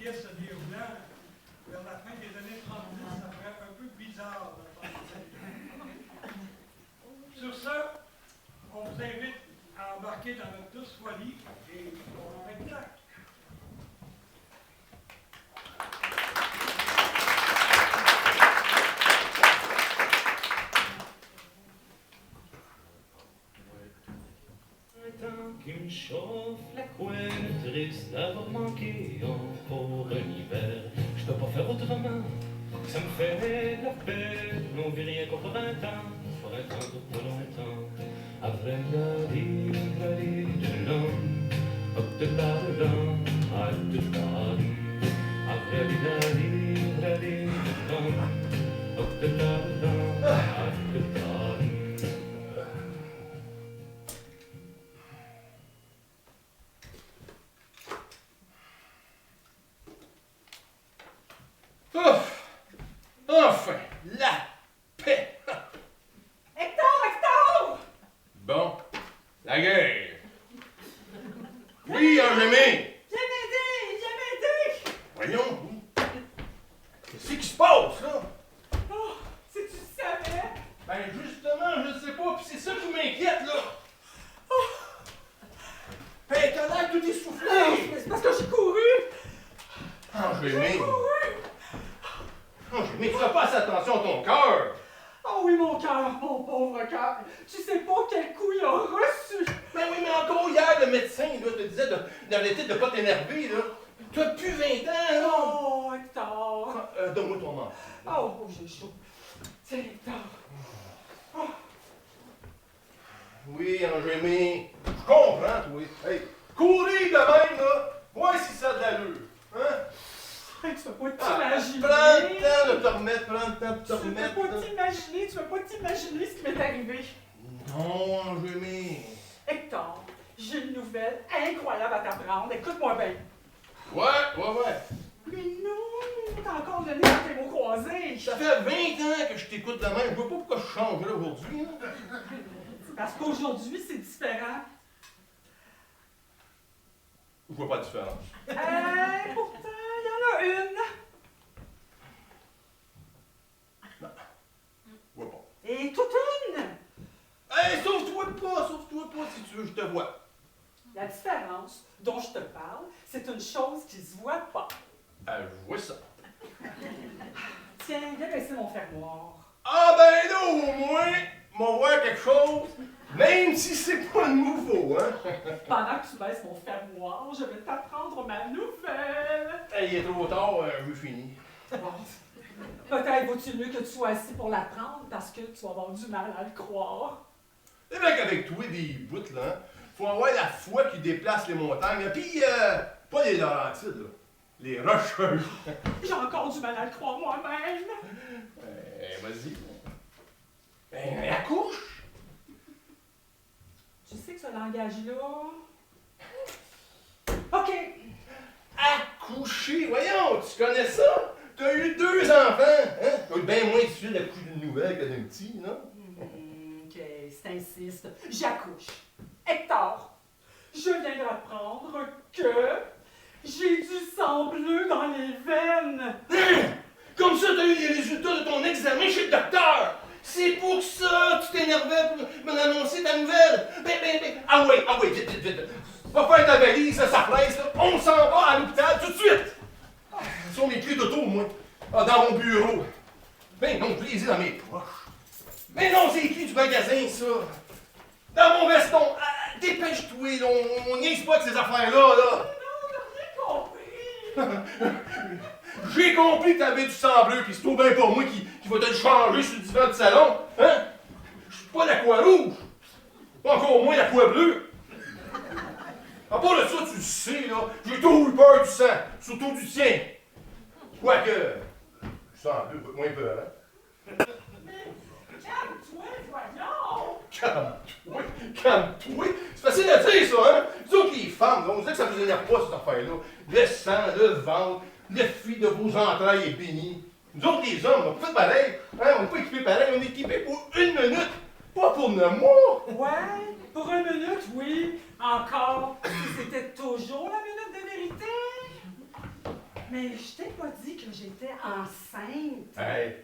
pièce de livre blanc, vers la fin des années 30, ça ferait un peu bizarre d'entendre ça. Sur ça, on vous invite à embarquer dans notre douce folie et on va être là. Qui me chauffe la couenne, triste d'avoir manqué encore un hiver. Je peux pas faire autrement, ça me fait la peine. On vit rien qu'au printemps, printemps pour pas longtemps. Après la vie de l'homme, hop de la l'homme, à de la après la vie de l'homme, hop de la l'homme, à de la Enfin, la paix! Hector! Bon, la guerre. Oui, Angémé! Viens m'aider! Voyons, oui. Qu'est-ce qui se passe, là? Oh, si tu le savais! Ben, justement, je sais pas, pis c'est ça qui m'inquiète, là. Hey, t'as l'air tout essoufflé! Mais c'est parce que j'ai couru! Angémé! Angémé, tu fais pas assez attention à ton cœur! Oh oui, mon cœur, mon pauvre cœur! Tu sais pas quel coup il a reçu! Ben oui, mais encore hier, le médecin, là, te disait d'arrêter de pas t'énerver, là. Tu as plus 20 ans, là! Oh, Hector! Donne-moi ton manteau. Oh, j'ai chaud. Tiens, Hector. Oh. Oui, Angémé, je comprends, toi. Hey, courir de même, là, vois si ça a de l'allure. Hein? Hey, tu peux pas t'imaginer! Prends le temps de te remettre, prends le temps de te remettre. Tu peux pas t'imaginer ce qui m'est arrivé. Non, Angémé. Hector, j'ai une nouvelle incroyable à t'apprendre. Écoute-moi bien. Ouais. Mais non, t'as encore donné tes mots croisés. Ça fait 20 ans que je t'écoute de même. Je vois pas pourquoi je change là aujourd'hui. Hein? Parce qu'aujourd'hui, c'est différent. Je vois pas la différence. Pourtant, il y en a une. Non. Je vois pas. Et toute une. Hey, sauve-toi pas si tu veux, je te vois. La différence dont je te parle, c'est une chose qui se voit pas. Je vois ça. Tiens, viens baisser mon fermoir. Ah ben là, au moins, m'en voir quelque chose, même si c'est pas nouveau, hein? Pendant que tu baisses mon fermoir, je vais t'apprendre ma nouvelle. Hey, il est trop tard, je finis. Bon. Peut-être vaut-il mieux que tu sois assis pour l'apprendre parce que tu vas avoir du mal à le croire. C'est vrai qu'avec toi, des bouts, là, hein, faut avoir la foi qui déplace les montagnes, puis pas les Laurentides, là, les Rocheuses. J'ai encore du mal à le croire moi-même. Vas-y. Ben, accouche! Tu sais que ce langage-là... OK. Accoucher? Voyons, tu connais ça? T'as eu 2 enfants, hein? T'as eu bien moins difficile d'accoucher d'une nouvelle que d'un petit, non? OK, si t'insistes, j'accouche. Hector, je viens d'apprendre que j'ai du sang bleu dans les veines. Hein? Comme ça, t'as eu les résultats de ton examen chez le docteur! C'est pour ça que tu t'énervais pour me annoncer ta nouvelle! Ah ouais, vite! Va faire ta valise, ça presse, là. On s'en va à l'hôpital tout de suite! Ce sont mes clés d'auto, moi. Dans mon bureau. Ben non, je les ai dans mes poches. Mais non, c'est les clés du magasin, ça. Dans mon veston. Dépêche-toi, là. On niaise pas avec ces affaires-là, là. Non, t'as rien compris. J'ai compris que t'avais du sang bleu, pis c'est tout bien pour moi qui va te le changer sur le divan du salon. Hein? Je suis pas la croix rouge. Pas encore moins la croix bleue. À part de ça, tu le sais, là, j'ai toujours eu peur du sang, surtout du tien. Quoique, le sang bleu va moins peur, hein? Calme-toi, voyons. Calme-toi. C'est facile à dire, ça, hein? Nous autres, les femmes, là, on dirait que ça vous énerve pas, cette affaire-là. Le sang, le ventre, le fruit de vos entrailles est béni. Nous autres, les hommes, on fait pareil. Hein? On n'est pas équipés pareil, on est équipés pour 1 minute, pas pour 9 mois. Ouais, pour 1 minute, oui. Encore. Si c'était toujours la minute de vérité. Mais je t'ai pas dit que j'étais enceinte. Hey,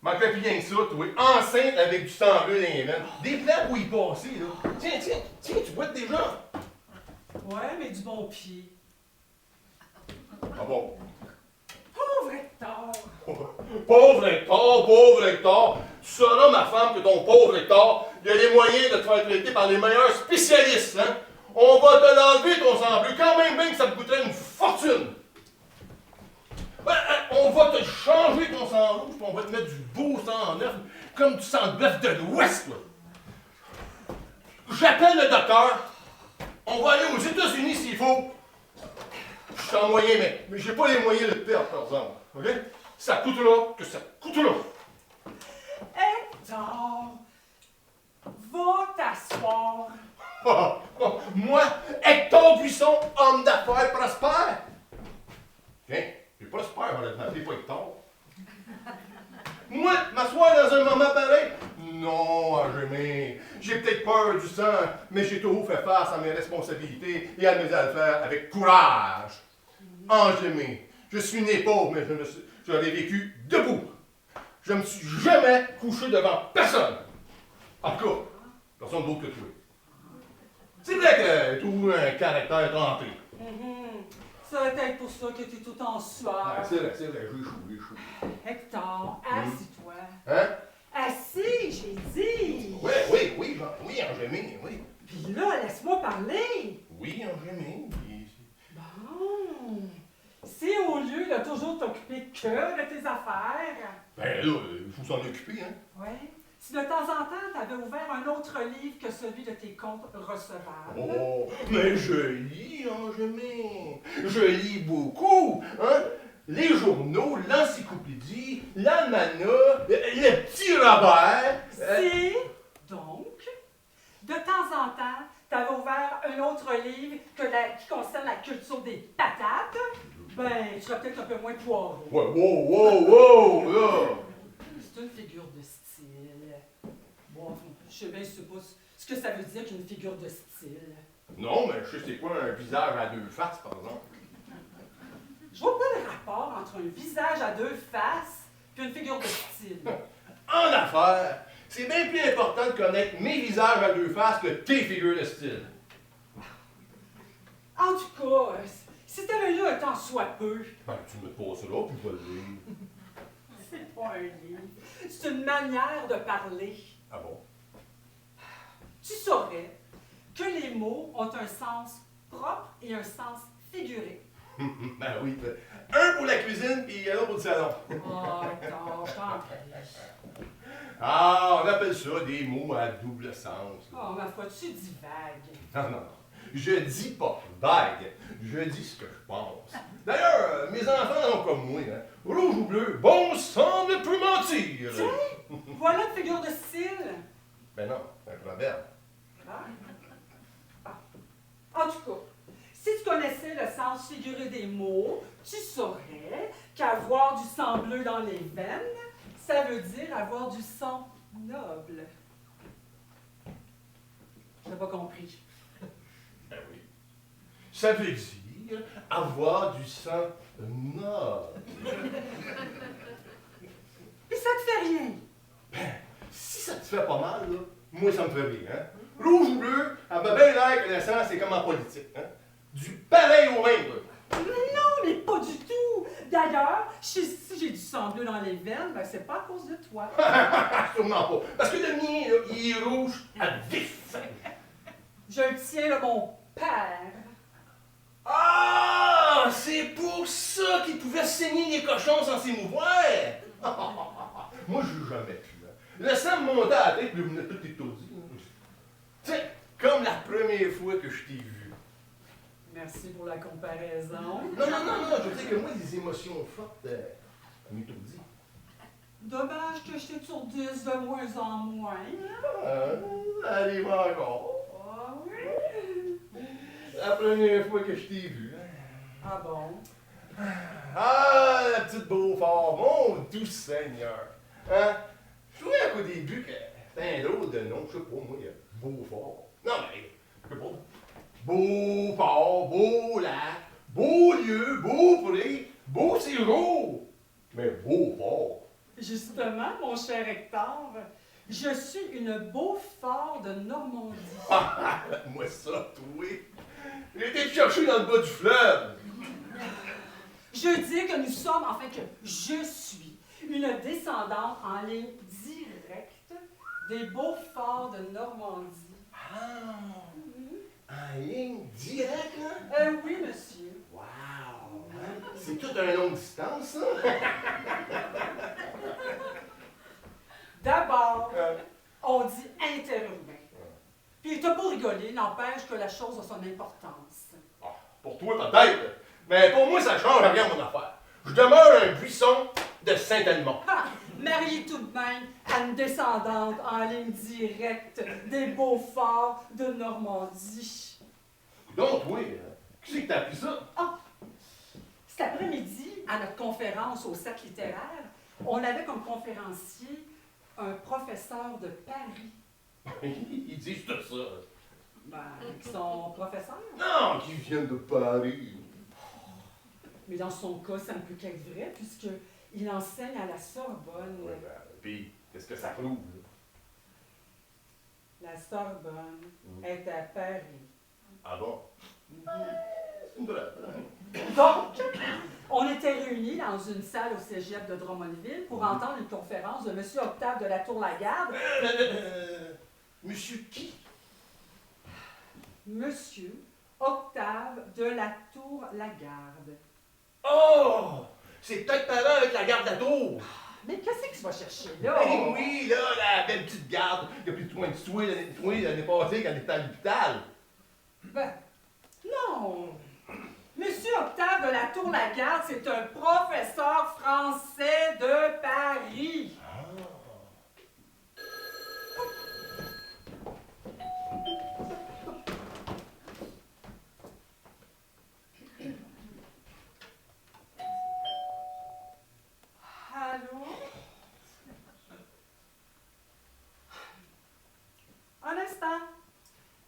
manquerait plus rien que ça, toi. Enceinte avec du sang bleu dans les veines. Des plans pour y passer, là. Tiens, tu boites déjà. Ouais, mais du bon pied. Ah bon? Pauvre Hector! Pauvre Hector! Tu sauras, ma femme, que ton pauvre Hector, il a les moyens de te faire traiter par les meilleurs spécialistes, hein? On va te l'enlever, ton sang bleu, quand même bien que ça te coûterait une fortune! On va te changer ton sang rouge, puis on va te mettre du beau sang neuf, comme du sang de bœuf de l'Ouest, là! J'appelle le docteur, on va aller aux États-Unis s'il faut. Je suis en moyen, mais j'ai pas les moyens de le perdre, par exemple. OK? Ça coûtera que ça coûtera. Hector! Va t'asseoir! Moi, Hector Buisson, homme d'affaires prospère. Tiens, j'ai prospère, honnêtement, t'es pas Hector. Moi, m'asseoir dans un moment pareil? Non, Angémé, j'ai peut-être peur du sang, mais j'ai toujours fait face à mes responsabilités et à mes affaires avec courage. Angémé, je suis né pauvre, mais je l'ai vécu debout. Je me suis jamais couché devant personne. En tout cas, personne d'autre que toi. C'est vrai que tout un caractère trempé. Ça va être pour ça que t'es tout en sueur. C'est vrai, j'ai chaud. Hector, assis-toi. Hein? Assis, j'ai dit! Oui, Angémé, oui. Puis là, laisse-moi parler! Oui, Angémé. Bon! Si au lieu de toujours t'occuper que de tes affaires... Ben là, il faut s'en occuper, hein? Ouais. Si de temps en temps, t'avais ouvert un autre livre que celui de tes comptes recevables... Oh, mais je lis, Angémé. Je lis beaucoup, hein? Les journaux, l'encyclopédie, l'almanach, le petit Robert. Si, donc, de temps en temps, t'avais ouvert un autre livre qui concerne la culture des patates, ben, tu serais peut-être un peu moins poireau. Wow, là. C'est une figure de style. Bon, je sais bien ce que ça veut dire qu'une figure de style. Non, mais je sais c'est quoi un visage à deux faces, par exemple. Je vois pas le rapport entre un visage à deux faces et une figure de style. En affaires, c'est bien plus important de connaître mes visages à deux faces que tes figures de style. En tout cas, si t'avais lu un temps soit peu, Ben, tu me poses là, puis je vais le lire. c'est pas un livre, c'est une manière de parler. Ah bon? Tu saurais que les mots ont un sens propre et un sens figuré. Ben oui, un pour la cuisine, puis l'autre pour le salon. Oh, Hector, je t'en prie. Ah, on appelle ça des mots à double sens. Oh, ma foi, tu divagues. Non. Je dis pas vague, je dis ce que je pense. D'ailleurs, mes enfants sont comme moi, hein. Rouge ou bleu, bon sang ne peut mentir. Tiens, voilà une figure de style. Ben non, c'est un proverbe. En tout cas, si tu connaissais le sens figuré des mots, tu saurais qu'avoir du sang bleu dans les veines, ça veut dire avoir du sang noble. J'ai pas compris. Ben oui. Ça veut dire avoir du sang noble. Puis ça te fait rien. Ben, si ça te fait pas mal, là, moi ça me fait bien, hein. Rouge ou bleu, à ma belle l'air que le sang, c'est comme en politique, hein. Du pareil au même, là. Non, mais pas du tout. D'ailleurs, si j'ai du sang bleu dans les veines, ben c'est pas à cause de toi. Sûrement pas. Parce que le mien, là, il est rouge à vif. Je le tiens de mon père. Ah, c'est pour ça qu'il pouvait saigner les cochons sans s'émouvoir. Moi, je n'ai jamais pu. Hein. Le sang me montait à la tête, puis il venait tout étourdi. Tu sais, comme la première fois que je t'ai vu. Merci pour la comparaison. Non, je veux dire que moi, les émotions fortes, m'étourdissent. Dommage que je t'étourdisse de moins en moins. Hein? Ça arrive encore. Ah oui? La première fois que je t'ai vu. Hein. Ah bon? Ah, la petite Beaufort, mon doux Seigneur. Hein? Je trouvais qu'au début que c'était un drôle de nom, je sais pas, moi, Beaufort. Non, mais, je sais pas. Beau port, beau lac, beau lieu, beau pré, beau c'est gros, mais beau fort. Justement, mon cher Hector, je suis une Beaufort de Normandie. Moi ça, toi. J'ai été te chercher dans le bas du fleuve. Je dis que nous sommes, enfin que je suis, une descendante en ligne directe des Beauforts de Normandie. Ah, en ligne directe, hein? Oui, monsieur. Wow! Hein? C'est toute une longue distance, ça? D'abord, on dit interurbain. Puis t'as beau rigoler, n'empêche que la chose a son importance. Ah, pour toi, peut-être. Mais pour moi, ça change rien mon affaire. Je demeure un buisson de Saint-Edmond. Ah, marié tout de même à une descendante en ligne directe des Beauforts de Normandie. Donc, oui, qui c'est que t'as appris ça? Ah, cet après-midi, à notre conférence au Cercle littéraire, on avait comme conférencier un professeur de Paris. Ils disent tout ça. Ben, qui sont professeurs. Non, qui viennent de Paris. Mais dans son cas, ça ne peut qu'être vrai, puisqu'il enseigne à la Sorbonne. Oui, puis, qu'est-ce que ça prouve? La Sorbonne est à Paris. Ah bon? C'est une vraie. Donc, on était réunis dans une salle au cégep de Drummondville pour entendre une conférence de M. Octave de la Tour-Lagarde. Monsieur qui? Monsieur Octave de la Tour-Lagarde. Oh! C'est peut-être parlant avec la garde de la tour. Mais qu'est-ce que tu vas chercher là? Eh oui, là, la belle petite garde qui a pris soin de toi l'année passée quand elle était à l'hôpital. Ben, non! Monsieur Octave de la Tour-Lagarde, c'est un professeur français de Paris. Allô? Un instant.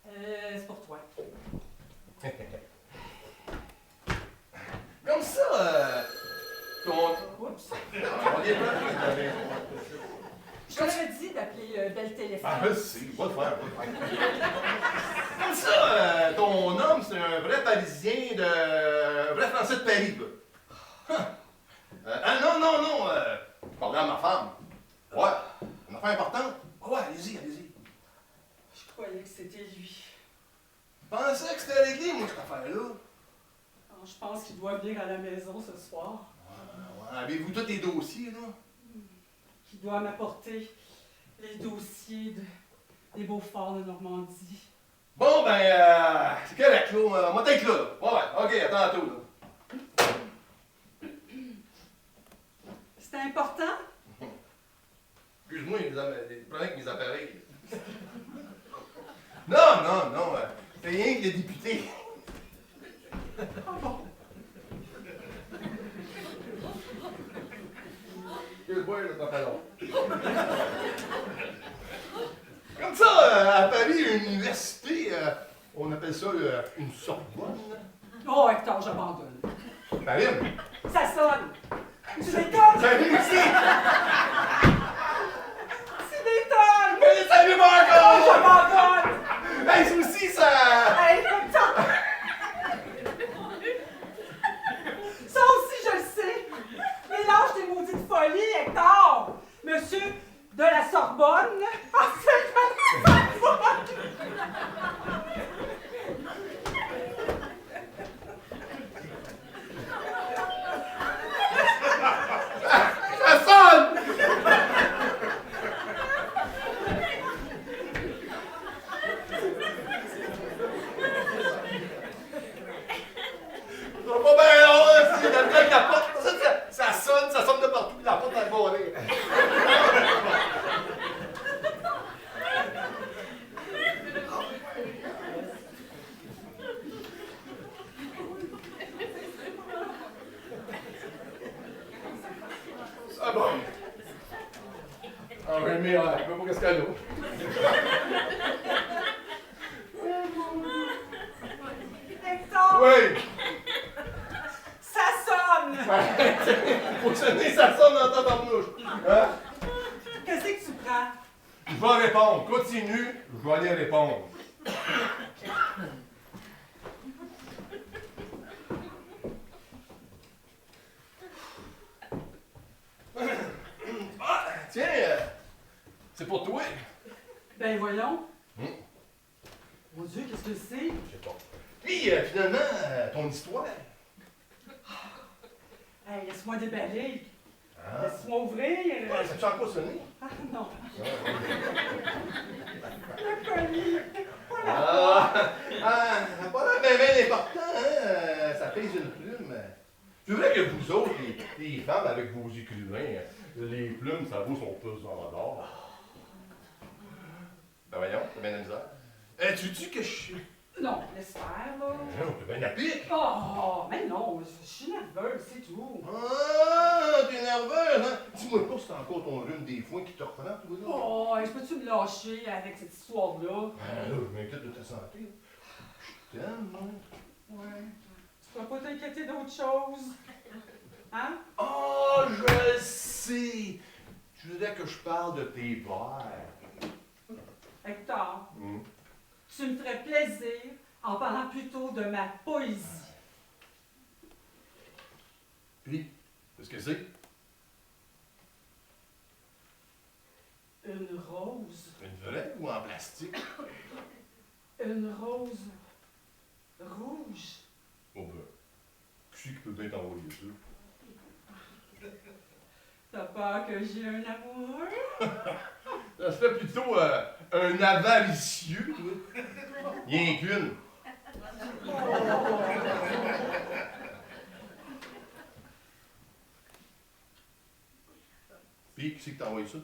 C'est pour toi. Comme ça, ton... Oups. On est pas Je t'avais dit d'appeler Belle Téléphone. Ah, si, va le faire, Comme ça, ton homme, c'est un vrai Parisien un vrai Français de Paris, quoi. Non, je parlais à ma femme. Ouais, une affaire importante. Ah ouais, allez-y. Je croyais que c'était lui. Je pensais que c'était réglé, moi, cette affaire-là. Alors, je pense qu'il doit venir à la maison ce soir. Ouais, avez-vous tous les dossiers, là? Qu'il doit m'apporter les dossiers des Beauforts de Normandie. Bon, ben, c'est correct, là. Moi, t'es là. Ouais, ok, à tantôt, là. C'était important? Excuse-moi, les problèmes avec mes appareils. Non, c'est rien que les députés. Ah bon? Excuse-moi, là, ça fait long. Comme ça, à Paris, une université, on appelle ça une Sorbonne. Oh, Hector, j'abandonne. Marine! Ça sonne! Tu m'étonnes! Salut, ici! Tu m'étonnes! Mais salut, Oh, Marco! j'abandonne! Hey, ça aussi, ça... Hey, Hector! Ça aussi, je le sais! Mélange tes maudites folies, Hector! Monsieur de la Sorbonne! Ah, c'est de la Sorbonne! Ça sonne! Ça va pas bien long, là, si j'ai de la porte, ça sonne de partout, la porte est barrée. Ah bon. Ah, mais je sais pas qu'est-ce qu'elle a. Hector! Oui! Ça sonne! Faut que ça sonne dans ta barnouche. Hein? Qu'est-ce que tu prends? Je vais répondre. Continue, je vais aller répondre. Ah, tiens, c'est pour toi. Ben voyons. Hum. Mon Dieu, qu'est-ce que c'est? Je sais pas. Puis, finalement, ton histoire. Hey, laisse-moi déballer. Hein? Laisse-moi ouvrir. Ça t'a encore sonné? Ah non. Ah, Le colis. pas l'air bien important, hein? Ça pèse une plume. C'est vrai que vous autres, les femmes avec vos écrivains, les plumes, ça vaut son pesant d'or. Ben voyons, t'as bien de la misère. Tu dis que je suis... Non, laisse faire, là. Non, t'es bien à pique. Oh, mais non, je suis nerveuse, c'est tout. Ah, t'es nerveuse, hein? Dis-moi pas si c'est encore ton rhume des foins qui te reprend, toi, là. Oh, hey, peux-tu me lâcher avec cette histoire-là? Ah, là, je m'inquiète de ta santé. Je t'aime, moi. Ouais. Tu vas pas t'inquiéter d'autre chose? Hein? Oh, je le sais! Tu voudrais que je parle de tes vers. Hector, Hum. tu me ferais plaisir en parlant plutôt de ma poésie. Puis, qu'est-ce que c'est? Une rose. Une vraie ou en plastique? Une rose rouge. Oh ben, qui peut bien t'envoyer ça? T'as peur que j'ai un amoureux? Ça serait plutôt un avaricieux, toi. Rien qu'une. Puis, qui c'est que t'a envoyé ça?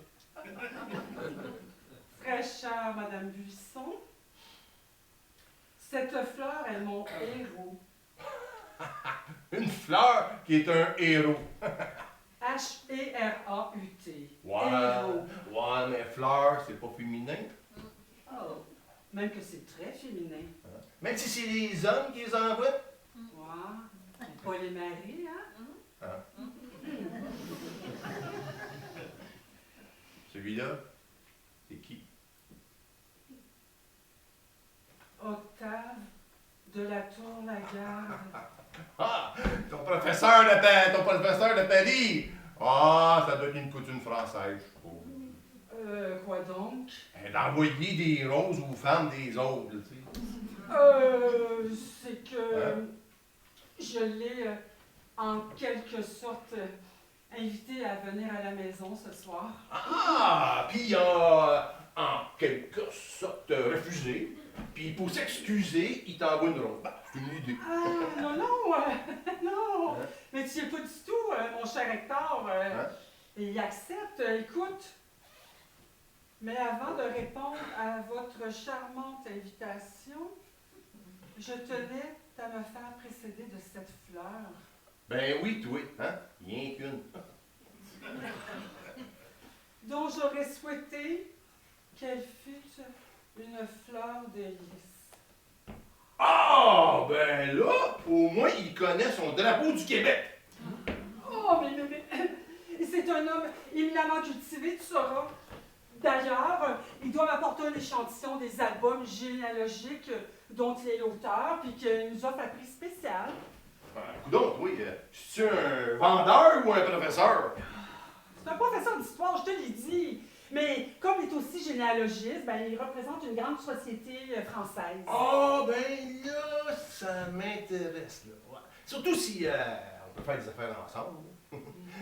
Fraîcheur, Madame Buisson. Cette fleur est mon héros. Une fleur qui est un héros. H-E-R-A-U-T. Ouais, Héros. ouais, mais fleur, c'est pas féminin. Oh, même que c'est très féminin. Même si c'est les hommes qui les envoient. Ouais. Pas les maris, hein? Hein? Celui-là, c'est qui? Octave de la Tour-la-Garde. Ah! Ton professeur de Paris! Ah, ça doit être une coutume française, je trouve. Quoi donc? D'envoyer des roses aux femmes des autres, tu sais. C'est que Hein? je l'ai en quelque sorte invité à venir à la maison ce soir. Ah! Puis il a en quelque sorte refusé. Puis pour s'excuser, il t'envoie une rose. Bah, c'est une idée. Ah, non, non, non. Hein? Mais tu n'y es pas du tout, mon cher Hector. Hein? Il accepte, écoute. Mais avant de répondre à votre charmante invitation, je tenais à me faire précéder de cette fleur. Ben oui, toi, hein? Rien qu'une. Dont j'aurais souhaité qu'elle fût une fleur de lys. Ah! Ben là, au moins, il connaît son drapeau du Québec. Oh, mais c'est un homme éminemment cultivé, tu sauras. D'ailleurs, il doit m'apporter un échantillon des albums généalogiques dont il est l'auteur, puis qu'il nous offre à prix spécial. Coudonc, oui, c'est-tu un vendeur ou un professeur? C'est un professeur d'histoire, je te l'ai dit. Mais comme il est aussi généalogiste, ben, il représente une grande société française. Ah, ben là, ça m'intéresse, là. Ouais. Surtout si on peut faire des affaires ensemble.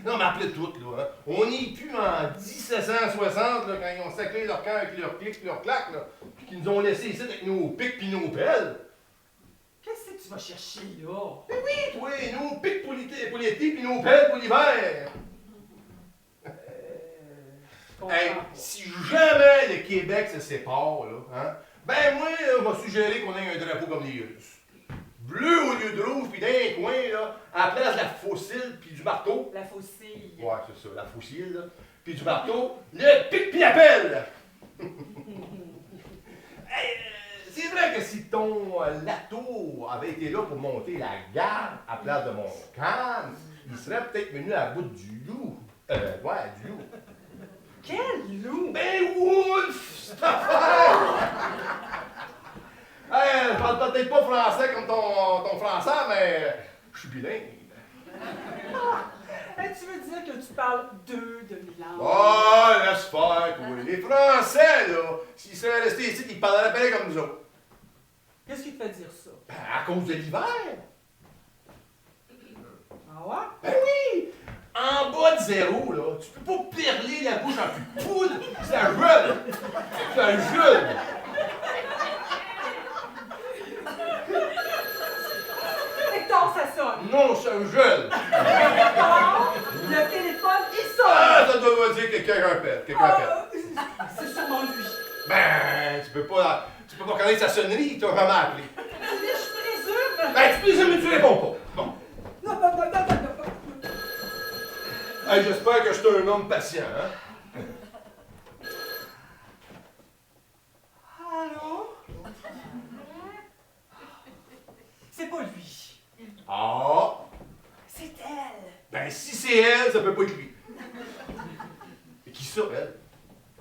Non, mais appelez toutes, là. Hein. On n'est plus en 1760, là, quand ils ont sacré leur camp avec leurs clics, leurs claques, là. Puis qu'ils nous ont laissé ici avec nos pics puis nos pelles. Qu'est-ce que tu vas chercher là? Oui, toi, nos pics pour l'été puis nos pelles pour l'hiver. Hey, si jamais le Québec se sépare, là, hein, ben moi, on va suggérer qu'on ait un drapeau comme les Russes. Bleu au lieu de rouge, puis d'un coin, là, à la place de la fossile puis du marteau. La faucille. Ouais, c'est ça, la fossile, là. Puis du marteau, le pic puis la pelle. Hey, c'est vrai que si ton Latour avait été là pour monter la garde à place de mon canne, il serait peut-être venu à bout du loup. Ouais, du loup. Quel loup! Ben, Wolf! Cette affaire! Hey, je parle peut-être pas français comme ton français, mais je suis bilingue. Hey, tu veux dire que tu parles deux demi-langues? Oh, laisse faire, toi. Les Français, là, s'ils seraient restés ici, ils parleraient pareil comme nous autres. Qu'est-ce qui te fait dire ça? Ben, à cause de l'hiver. Ah ouais? Ben oui! En bas de zéro, là, tu peux pas perler la bouche en cul de poule. C'est un jeune. C'est un jeune. Hector, ça sonne! Non, c'est un jeune. Hector, le téléphone, il sonne! Ah, ça doit dire que quelqu'un répète. Quelqu'un répète. C'est sûrement lui. Ben, tu peux pas connaître sa sonnerie, il t'a jamais appelé. Mais je présume! Ben, tu présumes, mais tu réponds pas. Bon. Non, non, non, non, non, non. Hey, j'espère que je suis un homme patient, hein? Allô? C'est pas lui. Ah! C'est elle. Ben, si c'est elle, ça peut pas être lui. Et qui ça, elle?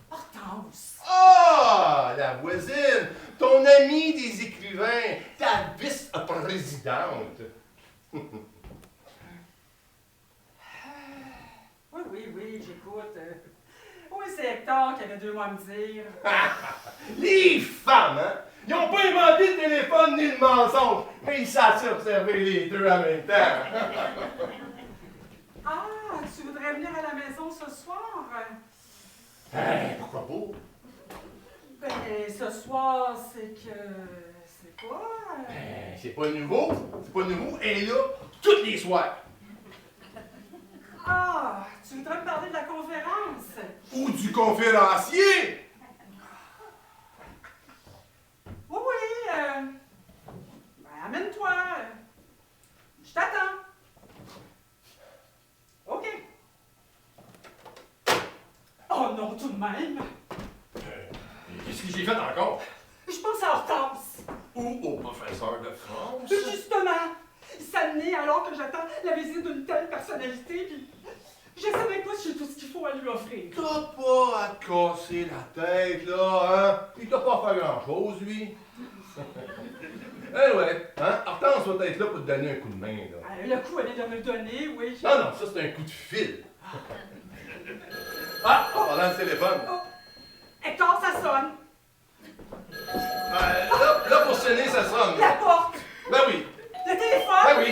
Hortense. Ah! La voisine! Ton amie des écrivains! Ta vice-présidente! Oui, j'écoute. Oui, c'est Hector qui avait 2 mots à me dire. Les femmes, hein? Ils n'ont pas inventé le téléphone ni le mensonge. Et ils savent s'observer les deux en même temps. Ah, tu voudrais venir à la maison ce soir? Hey, pourquoi pas? Ben, ce soir, c'est que... C'est quoi? Ben, c'est pas nouveau. C'est pas nouveau. Elle est là tous les soirs. Ah, tu voudrais me parler de la conférence? Ou du conférencier. Oui, ben, amène-toi. Je t'attends. OK. Oh non, tout de même. Qu'est-ce que j'ai fait encore? Je pense à Hortense. Ou au professeur de France. Justement, ça naît alors que j'attends la visite d'une telle personnalité, puis je sais même pas si j'ai tout ce qu'il faut à lui offrir. T'as pas à te casser la tête, là, hein? Il t'a pas fait grand-chose, lui. Ouais, hein? Hortense va être là pour te donner un coup de main, là. Le coup, elle vient de me le donner, oui. Non, non, ça, c'est un coup de fil. Ah! En parlant de téléphone. Oh. Hector, ça sonne. Là, pour sonner, ça sonne. La porte. Ben oui. Le téléphone. Ben oui.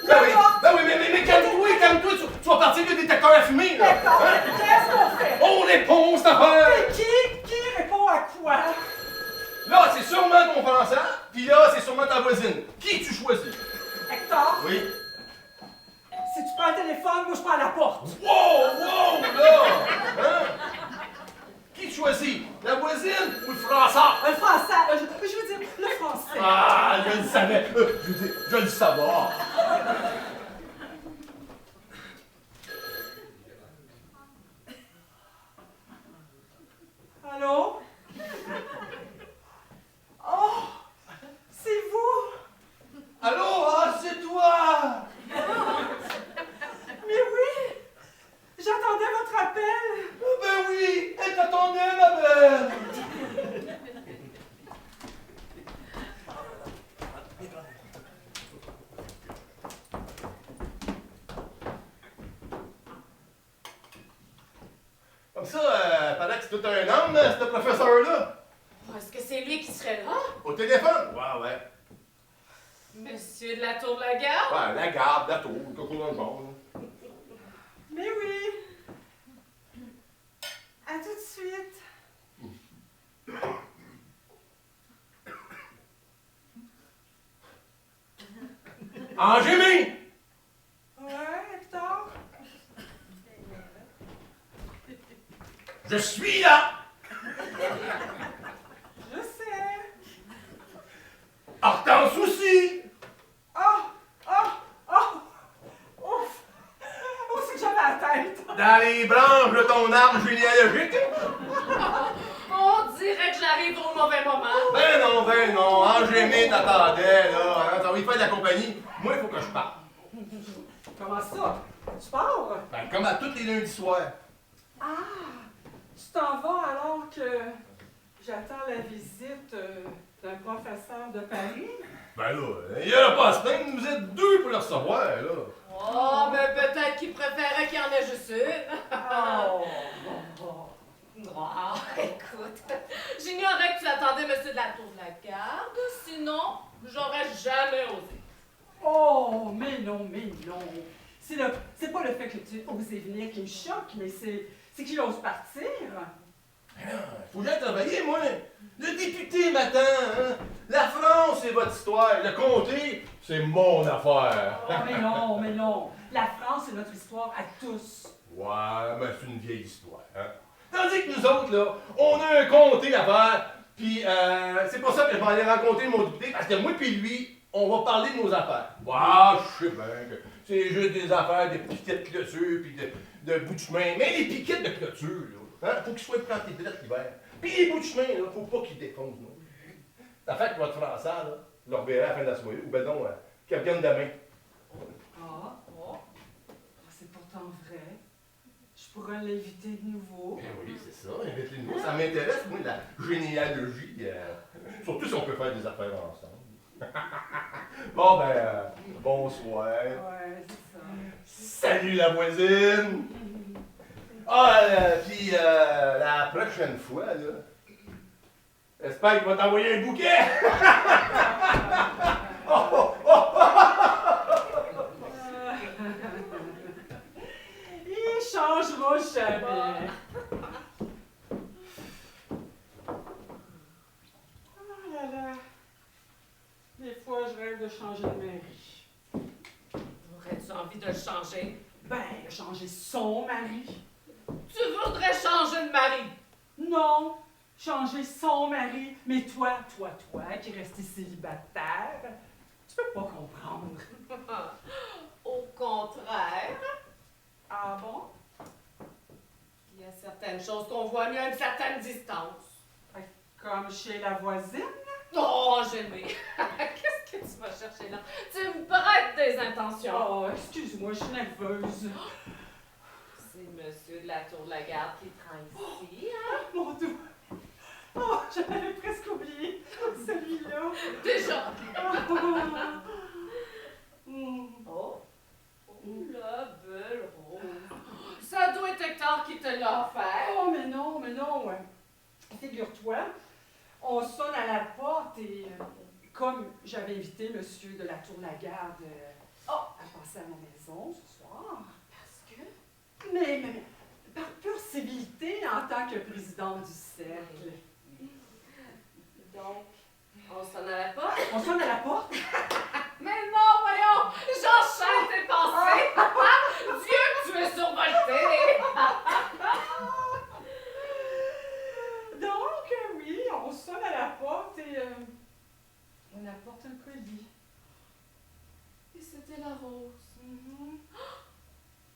Ben oui. Ben oui, mais calme-toi, calme-toi. Tu vas partir du détecteur à fumée, là. Hector, Hein? qu'est-ce qu'on fait? On répond, cette affaire. Mais qui répond à quoi? Là, c'est sûrement ton français, puis là, c'est sûrement ta voisine. Qui tu choisis? Hector, Oui. si tu prends le téléphone, moi je prends la porte. Wow, là! Hein? Qui tu choisis? La voisine ou le français? Le français, je veux dire le français. Ah, je le savais. Je veux dire, je le savais. Allô? Oh, c'est vous? Allô? Ah, c'est toi! Mais oui, j'attendais votre appel. Ben oui, elle t'attendait, ma belle! Comme ça, pendant que c'est tout un homme, ce professeur-là. Est-ce que c'est lui qui serait là? Au téléphone? Ouais. Monsieur de la Tour de la Garde? Ouais, la garde, la tour, le coco dans le bon. Mais oui. À tout de suite. Angémé! Ouais, Hector? Je suis là! Je sais. Hortense aussi! Ouf. Où c'est que j'avais la tête? Dans les branches de ton arbre généalogique? On dirait que j'arrive au mauvais moment. Ben non, Angémé t'attendait, là. Hein, t'as envie de faire de la compagnie? Moi, il faut que je parte. Comment ça? Tu pars? Ben, comme à tous les lundis soirs. Ah! Tu t'en vas alors que j'attends la visite d'un professeur de Paris? Ben là, il y en a pas à se plaindre, vous êtes deux pour le recevoir, là. Oh, mais peut-être qu'il préférait qu'il y en ait juste une. Oh! Oh, écoute, j'ignorais que tu attendais monsieur de la Tour de la Garde, sinon, j'aurais jamais osé. Oh, mais non, mais non. C'est pas le fait que tu osé venir qui me choque, mais c'est qu'il ose partir. Faut que j'aille travailler, moi. Le député m'attend, hein. La France, c'est votre histoire. Le comté, c'est mon affaire. Oh, mais non, mais non. La France, c'est notre histoire à tous. Ouais, mais c'est une vieille histoire, hein. Tandis que nous autres, là, on a un comté à faire, puis c'est pour ça que je vais aller rencontrer mon député, parce que moi puis lui, on va parler de nos affaires. Ouais, je sais bien que c'est juste des affaires de piquettes de clôture, puis de bouts de chemin. Mais les piquettes de clôture, là, hein, faut qu'ils soient plantés drettes l'hiver. Puis les bouts de chemin, là, faut pas qu'ils défoncent, non. La fête que votre français, là, je le reverrai à la fin de la soirée, ou ben non, qu'ils reviennent demain. Ah, c'est pourtant vrai. Je pourrais l'inviter de nouveau. Ben oui, c'est ça, invite-les nous. Ça m'intéresse, moi, la généalogie. Surtout si on peut faire des affaires ensemble. Bon, ben, bonsoir. Ouais, c'est ça. Salut la voisine! Ah, puis la prochaine fois, là, j'espère qu'il va t'envoyer un bouquet! Oh, oh, oh. Il changera jamais. Oh là là. Des fois, je rêve de changer de mari. Aurais-tu envie de le changer? Ben, changer son mari. Tu voudrais changer de mari? Non, changer son mari. Mais toi, qui restais célibataire, tu peux pas comprendre. Au contraire, Ah bon? il y a certaines choses qu'on voit mieux à une certaine distance. Comme chez la voisine? Oh, j'aimais. Qu'est-ce que tu vas chercher là? Tu me prêtes des intentions. Oh, excuse-moi, je suis nerveuse. C'est monsieur de la Tour de la Garde qui te rend ici, hein? Mon Dieu! Oh, j'avais presque oublié celui-là. Déjà. Oh. Oh, la belle rose. Ça doit être Hector qui te l'a offert. Oh, mais non, mais non. Figure-toi, on sonne à la porte et comme j'avais invité monsieur de la Tour de la Garde à passer à ma maison ce soir, Parce que? mais par pure civilité en tant que présidente du cercle. Donc, on sonne à la porte? On sonne à la porte? Mais non, voyons! J'enchaîne tes pensées! Dieu, tu es survolté! Donc, oui, on sonne à la porte et on apporte un colis. Et c'était la rose. Mhm.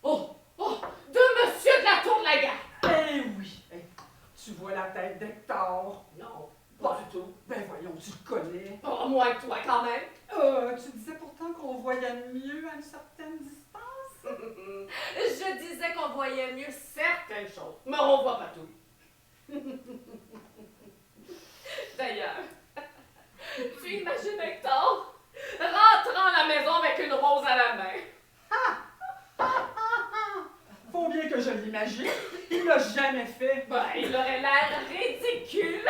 Oh! Oh! De monsieur de la Tour de la Garde! Eh oui! Tu vois la tête d'Hector? Non, pas du tout. Ben voyons, tu le connais. Pas moins que toi, quand même. Tu disais pourtant qu'on voyait mieux à une certaine distance? Je disais qu'on voyait mieux certaines choses, mais on voit pas tout. D'ailleurs, tu imagines Hector rentrant à la maison avec une rose à la main. Faut bien que je l'imagine. Il l'a jamais fait. Ben, il aurait l'air ridicule.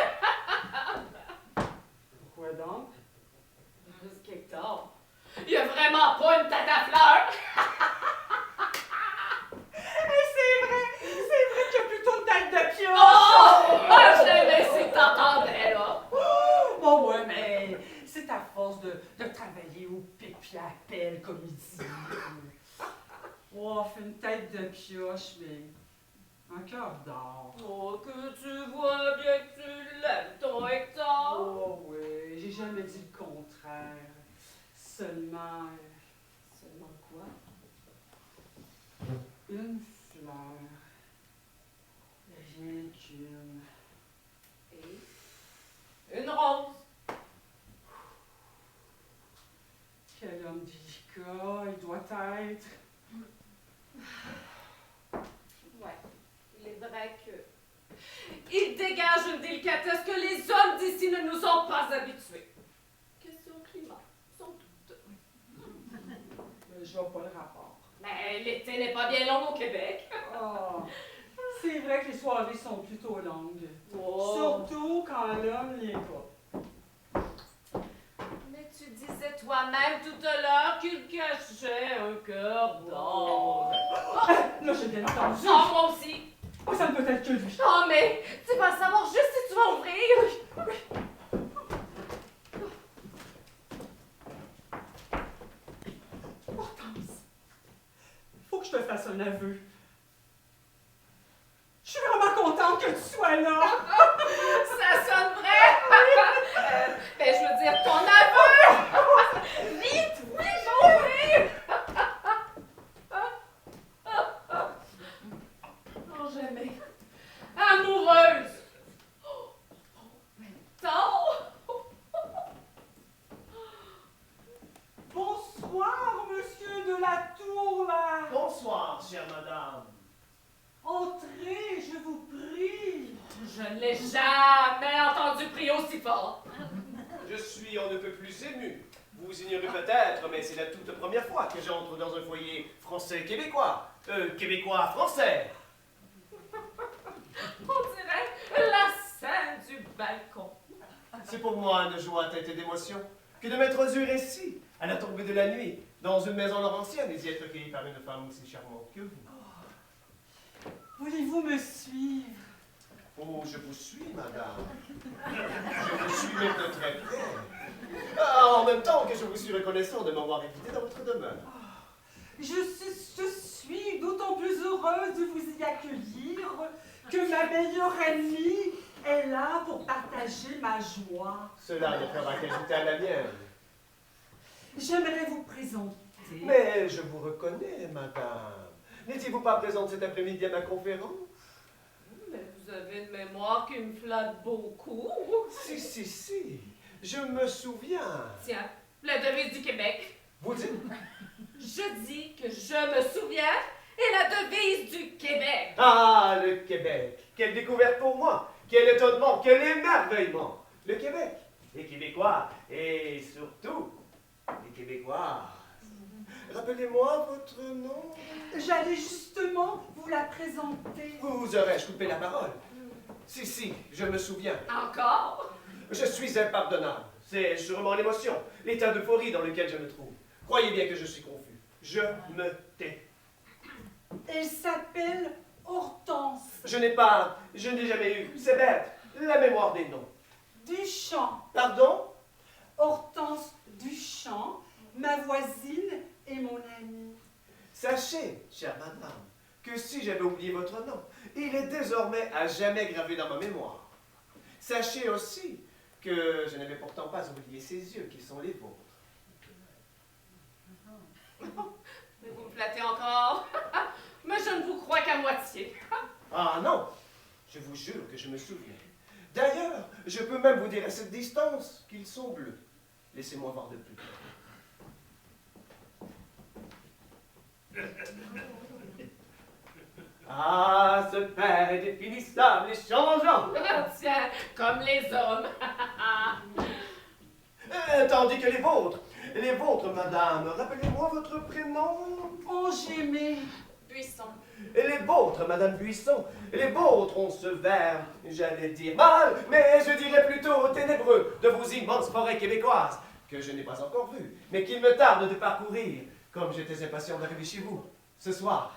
Pourquoi donc? Parce qu'Hector, il a vraiment pas une tête à fleurs. C'est vrai qu'il y a plutôt une tête de pioche. Oh! Je l'aimais si t'entendais, là. Bon, ouais, mais c'est à force de travailler au pic puis à la pelle, comme il dit. Oh, fait une tête de pioche, mais un cœur d'or. Oh, que tu vois bien que tu l'aimes, ton Hector. Oh, oui, j'ai jamais dit le contraire. Seulement Seulement quoi? une fleur. Rien qu'une. Et une rose. Quel homme délicat il doit être. Il dégage une délicatesse que les hommes d'ici ne nous ont pas habitués. Question climat, sans doute. Je vois pas le rapport. Mais l'été n'est pas bien long au Québec. Oh, c'est vrai que les soirées sont plutôt longues. Oh. Surtout quand l'homme n'y est pas. Mais tu disais toi-même tout à l'heure qu'il cachait un cœur d'or. Là, j'ai bien entendu. Oh, moi aussi. Oh, ça ne peut être que lui. Oh, mais tu vas savoir juste si tu vas ouvrir. Hortense, faut que je te fasse un aveu. Je suis vraiment contente que tu sois là. Ça sonne vrai. Ben, je veux dire, ton aveu. Vite, oui, je vais ouvrir. Oh, j'aimais. Amoureuse. Oh, tant. Bonsoir, monsieur de la Tour, là. Bonsoir, chère madame. Entrez, je vous prie. Je ne l'ai jamais entendu prier aussi fort. Je suis on ne peut plus ému. Vous ignorez peut-être, mais c'est la toute première fois que j'entre dans un foyer français-québécois. Québécois-français. On dirait la scène du balcon. C'est pour moi une joie tête d'émotion que de m'introduire ici, à la tombée de la nuit, dans une maison laurentienne et d'y être accueilli par une femme aussi charmante que vous. Voulez-vous me suivre? Oh, je vous suis, madame. Je vous suis même de très près. En même temps que je vous suis reconnaissant de m'avoir invité dans votre demeure. Je suis d'autant plus heureuse de vous y accueillir que ma meilleure amie est là pour partager ma joie. Cela ne fera qu'ajouter à la mienne. J'aimerais vous présenter. Mais je vous reconnais, madame. N'étiez-vous pas présente cet après-midi à ma conférence? Mais vous avez une mémoire qui me flatte beaucoup. Si. Je me souviens. Tiens, la devise du Québec. Vous dites? Je dis que je me souviens et la devise du Québec. Ah, le Québec. Quelle découverte pour moi. Quel étonnement, quel émerveillement. Le Québec, les Québécois et surtout les Québécois. Rappelez-moi votre nom. J'allais justement vous la présenter. Vous aurais-je coupé la parole? Si, je me souviens. Encore? Je suis impardonnable. C'est sûrement l'émotion, l'état d'euphorie dans lequel je me trouve. Croyez bien que je suis confus. Je me tais. Elle s'appelle Hortense Je n'ai jamais eu, c'est bête, la mémoire des noms. Duchamp. Pardon? Hortense Duchamp, ma voisine et mon amie. Sachez, chère madame, que si j'avais oublié votre nom, il est désormais à jamais gravé dans ma mémoire. Sachez aussi que je n'avais pourtant pas oublié ces yeux qui sont les vôtres. Mais vous me flattez encore. Mais je ne vous crois qu'à moitié. Ah non, je vous jure que je me souviens. D'ailleurs, je peux même vous dire à cette distance qu'ils sont bleus. Laissez-moi voir de plus près. Ah, ce père est définissable et changeant. Tiens, comme les hommes. Tandis que les vôtres, madame, rappelez-moi votre prénom. Angémée. Buisson. Et les vôtres, madame Buisson, les vôtres ont ce vert, j'allais dire mal, mais je dirais plutôt ténébreux, de vos immenses forêts québécoises, que je n'ai pas encore vues, mais qu'il me tarde de parcourir, comme j'étais impatient d'arriver chez vous, ce soir.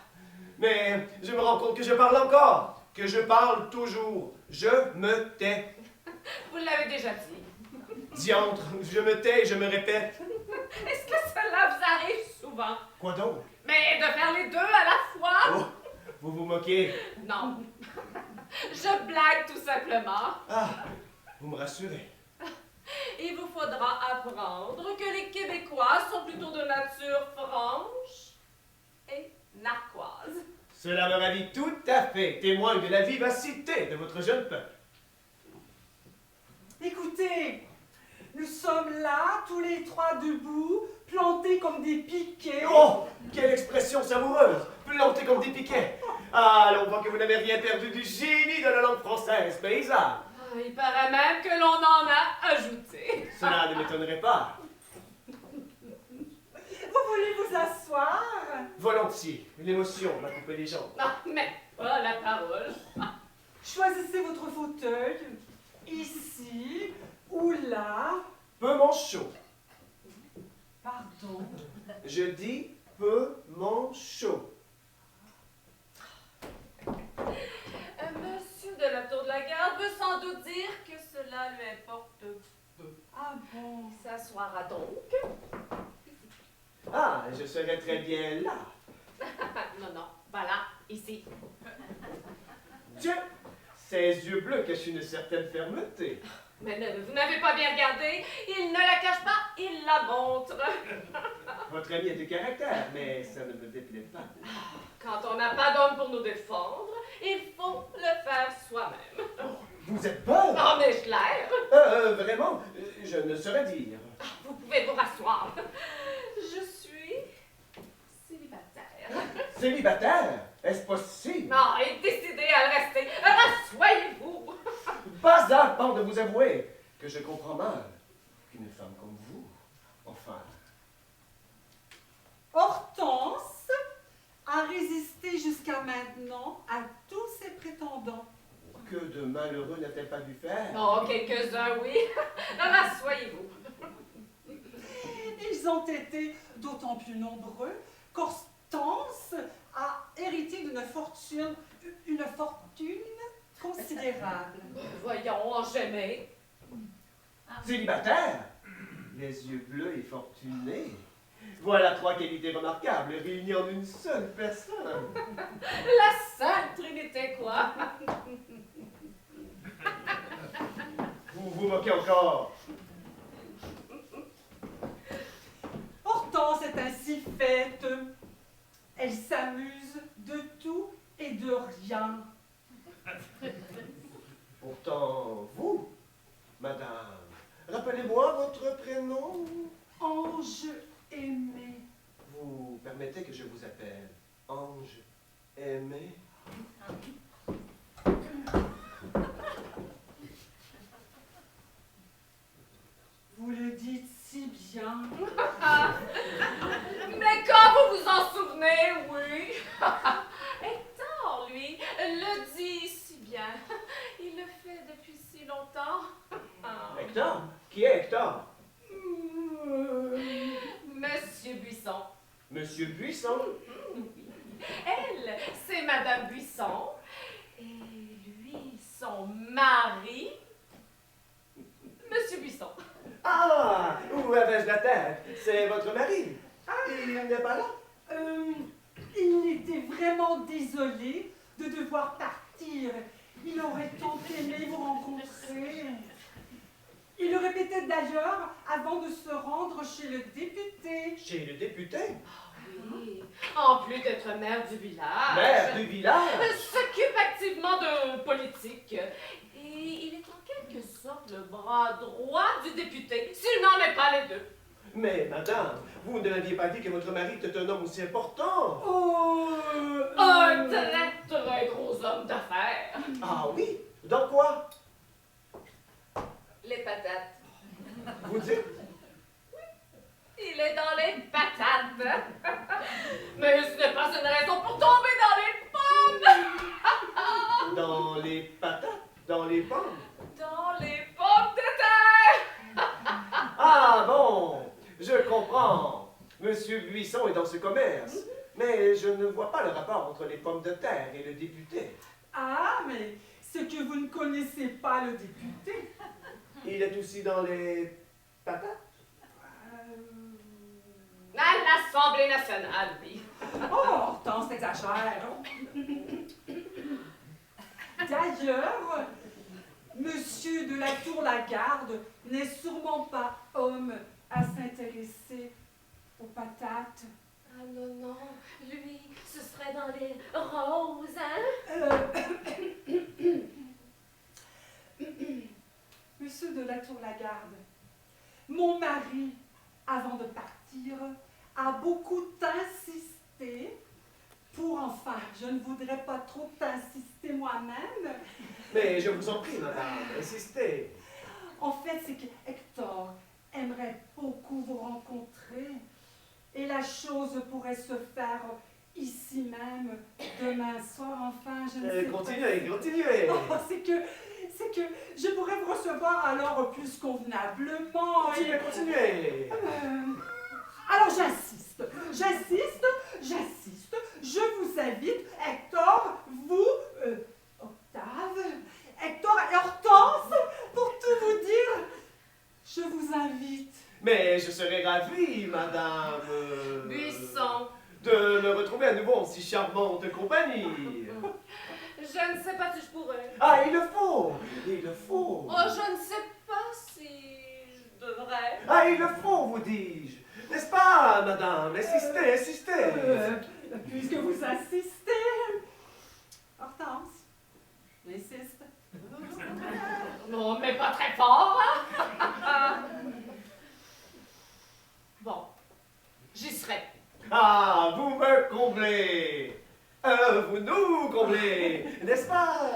Mais je me rends compte que je parle encore, que je parle toujours. Je me tais. Vous l'avez déjà dit. Diantre, je me tais et je me répète. Est-ce que cela vous arrive souvent? Quoi donc? Mais de faire les deux à la fois? Oh, vous vous moquez. Non. Je blague tout simplement. Ah, vous me rassurez. Il vous faudra apprendre que les Québécois sont plutôt de nature franche et narquoise. Cela me ravit tout à fait, témoigne de la vivacité de votre jeune peuple. Écoutez, nous sommes là, tous les trois debout, plantés comme des piquets. Oh, quelle expression savoureuse, planté comme des piquets. Ah, l'on voit que vous n'avez rien perdu du génie de la langue française, paysanne. Ah, il paraît même que l'on en a ajouté. Cela ne m'étonnerait pas. Vous voulez vous asseoir? Volontiers. L'émotion m'a coupé les jambes. Ah, mais pas la parole. Choisissez votre fauteuil, ici ou là. Peu mon chaud. Pardon. Je dis peu mon chaud. Monsieur de la Tour de la Garde veut sans doute dire que cela lui importe peu. Ah bon? Il s'asseoira donc. Ah, je serais très bien là. Non, non, voilà, ici. Tiens, ses yeux bleus cachent une certaine fermeté. Mais vous n'avez pas bien regardé, il ne la cache pas, il la montre. Votre ami a du caractère, mais ça ne me déplaît pas. Quand on n'a pas d'homme pour nous défendre, il faut le faire soi-même. Vous êtes bonne? En ai-je l'air? Vraiment, je ne saurais dire. Vous pouvez vous rasseoir. Je suis célibataire. Célibataire? Est-ce possible? Non, et décidez à le rester. Rassoyez-vous. Pas un pan de vous avouer que je comprends mal qu'une femme comme vous, enfin... Hortense a résisté jusqu'à maintenant à tous ses prétendants. Que de malheureux n'a-t-elle pas dû faire? Oh, quelques-uns, oui. Rassoyez-vous. Ils ont été d'autant plus nombreux qu'Hortense a hérité une fortune considérable. Voyons, jamais. Célibataire? Les yeux bleus et fortunés. Voilà trois qualités remarquables réunies en une seule personne. La Sainte Trinité, quoi. Vous vous moquez encore. Hortense est ainsi faite. Elle s'amuse de tout et de rien. Pourtant, vous, madame, rappelez-moi votre prénom. Ange aimé. Vous permettez que je vous appelle Ange aimé? Vous le dites si bien. Mais quand vous vous en souvenez, oui. Hector, lui, le dit si bien. Il le fait depuis si longtemps. Hector? Qui est Hector? Monsieur Buisson. Monsieur Buisson? Elle, c'est Madame Buisson. Et lui, son mari, Monsieur Buisson. Ah! Où avais-je la tête? C'est votre mari. Il n'est pas là? Il était vraiment désolé de devoir partir. Il aurait tant aimé vous rencontrer. Il le répétait d'ailleurs avant de se rendre chez le député. Chez le député? Oui. En plus d'être maire du village. Maire du village? S'occupe activement de politique. Et il est en quelque sorte le bras droit du député, s'il n'en est pas les deux. Mais, madame, vous ne m'aviez pas dit que votre mari était un homme aussi important. Un très très gros homme d'affaires. Ah oui? Dans quoi? Les patates. Vous dites? Il est dans les patates. Mais ce n'est pas une raison pour tomber dans les pommes. Dans les patates? Dans les pommes? Dans les pommes de terre. Ah bon, je comprends. Monsieur Buisson est dans ce commerce. Mais je ne vois pas le rapport entre les pommes de terre et le député. Ah, mais c'est que vous ne connaissez pas le député. Il est aussi dans les patates? À l'Assemblée nationale, oui. Oh, Hortense exagère. D'ailleurs, Monsieur de la Tour-la-Garde n'est sûrement pas homme à s'intéresser aux patates. Ah non, non, lui, ce serait dans les roses, hein? Monsieur de la Tour-la-Garde, mon mari, avant de partir, a beaucoup insisté pour enfin je ne voudrais pas trop t'insister moi-même. Mais je vous en prie, madame, insistez. En fait, c'est que Hector aimerait beaucoup vous rencontrer. Et la chose pourrait se faire ici même, demain soir, enfin, je ne sais pas. Continuez. Oh, c'est que je pourrais vous recevoir alors plus convenablement. Continuez. Alors j'insiste, je vous invite, Hector, vous, Octave, Hector et Hortense, pour tout vous dire, je vous invite. Mais je serais ravi, madame. Buisson. De me retrouver à nouveau en si charmante compagnie. Je ne sais pas si je pourrais. Ah, il le faut. Oh, je ne sais pas si je devrais. Ah, il le faut, vous dis-je. N'est-ce pas, madame? Insistez. Puisque vous insistez, Hortense, j'insiste. Non, mais pas très fort, hein? Bon, j'y serai. Ah, vous me comblez. Vous nous comblez, n'est-ce pas?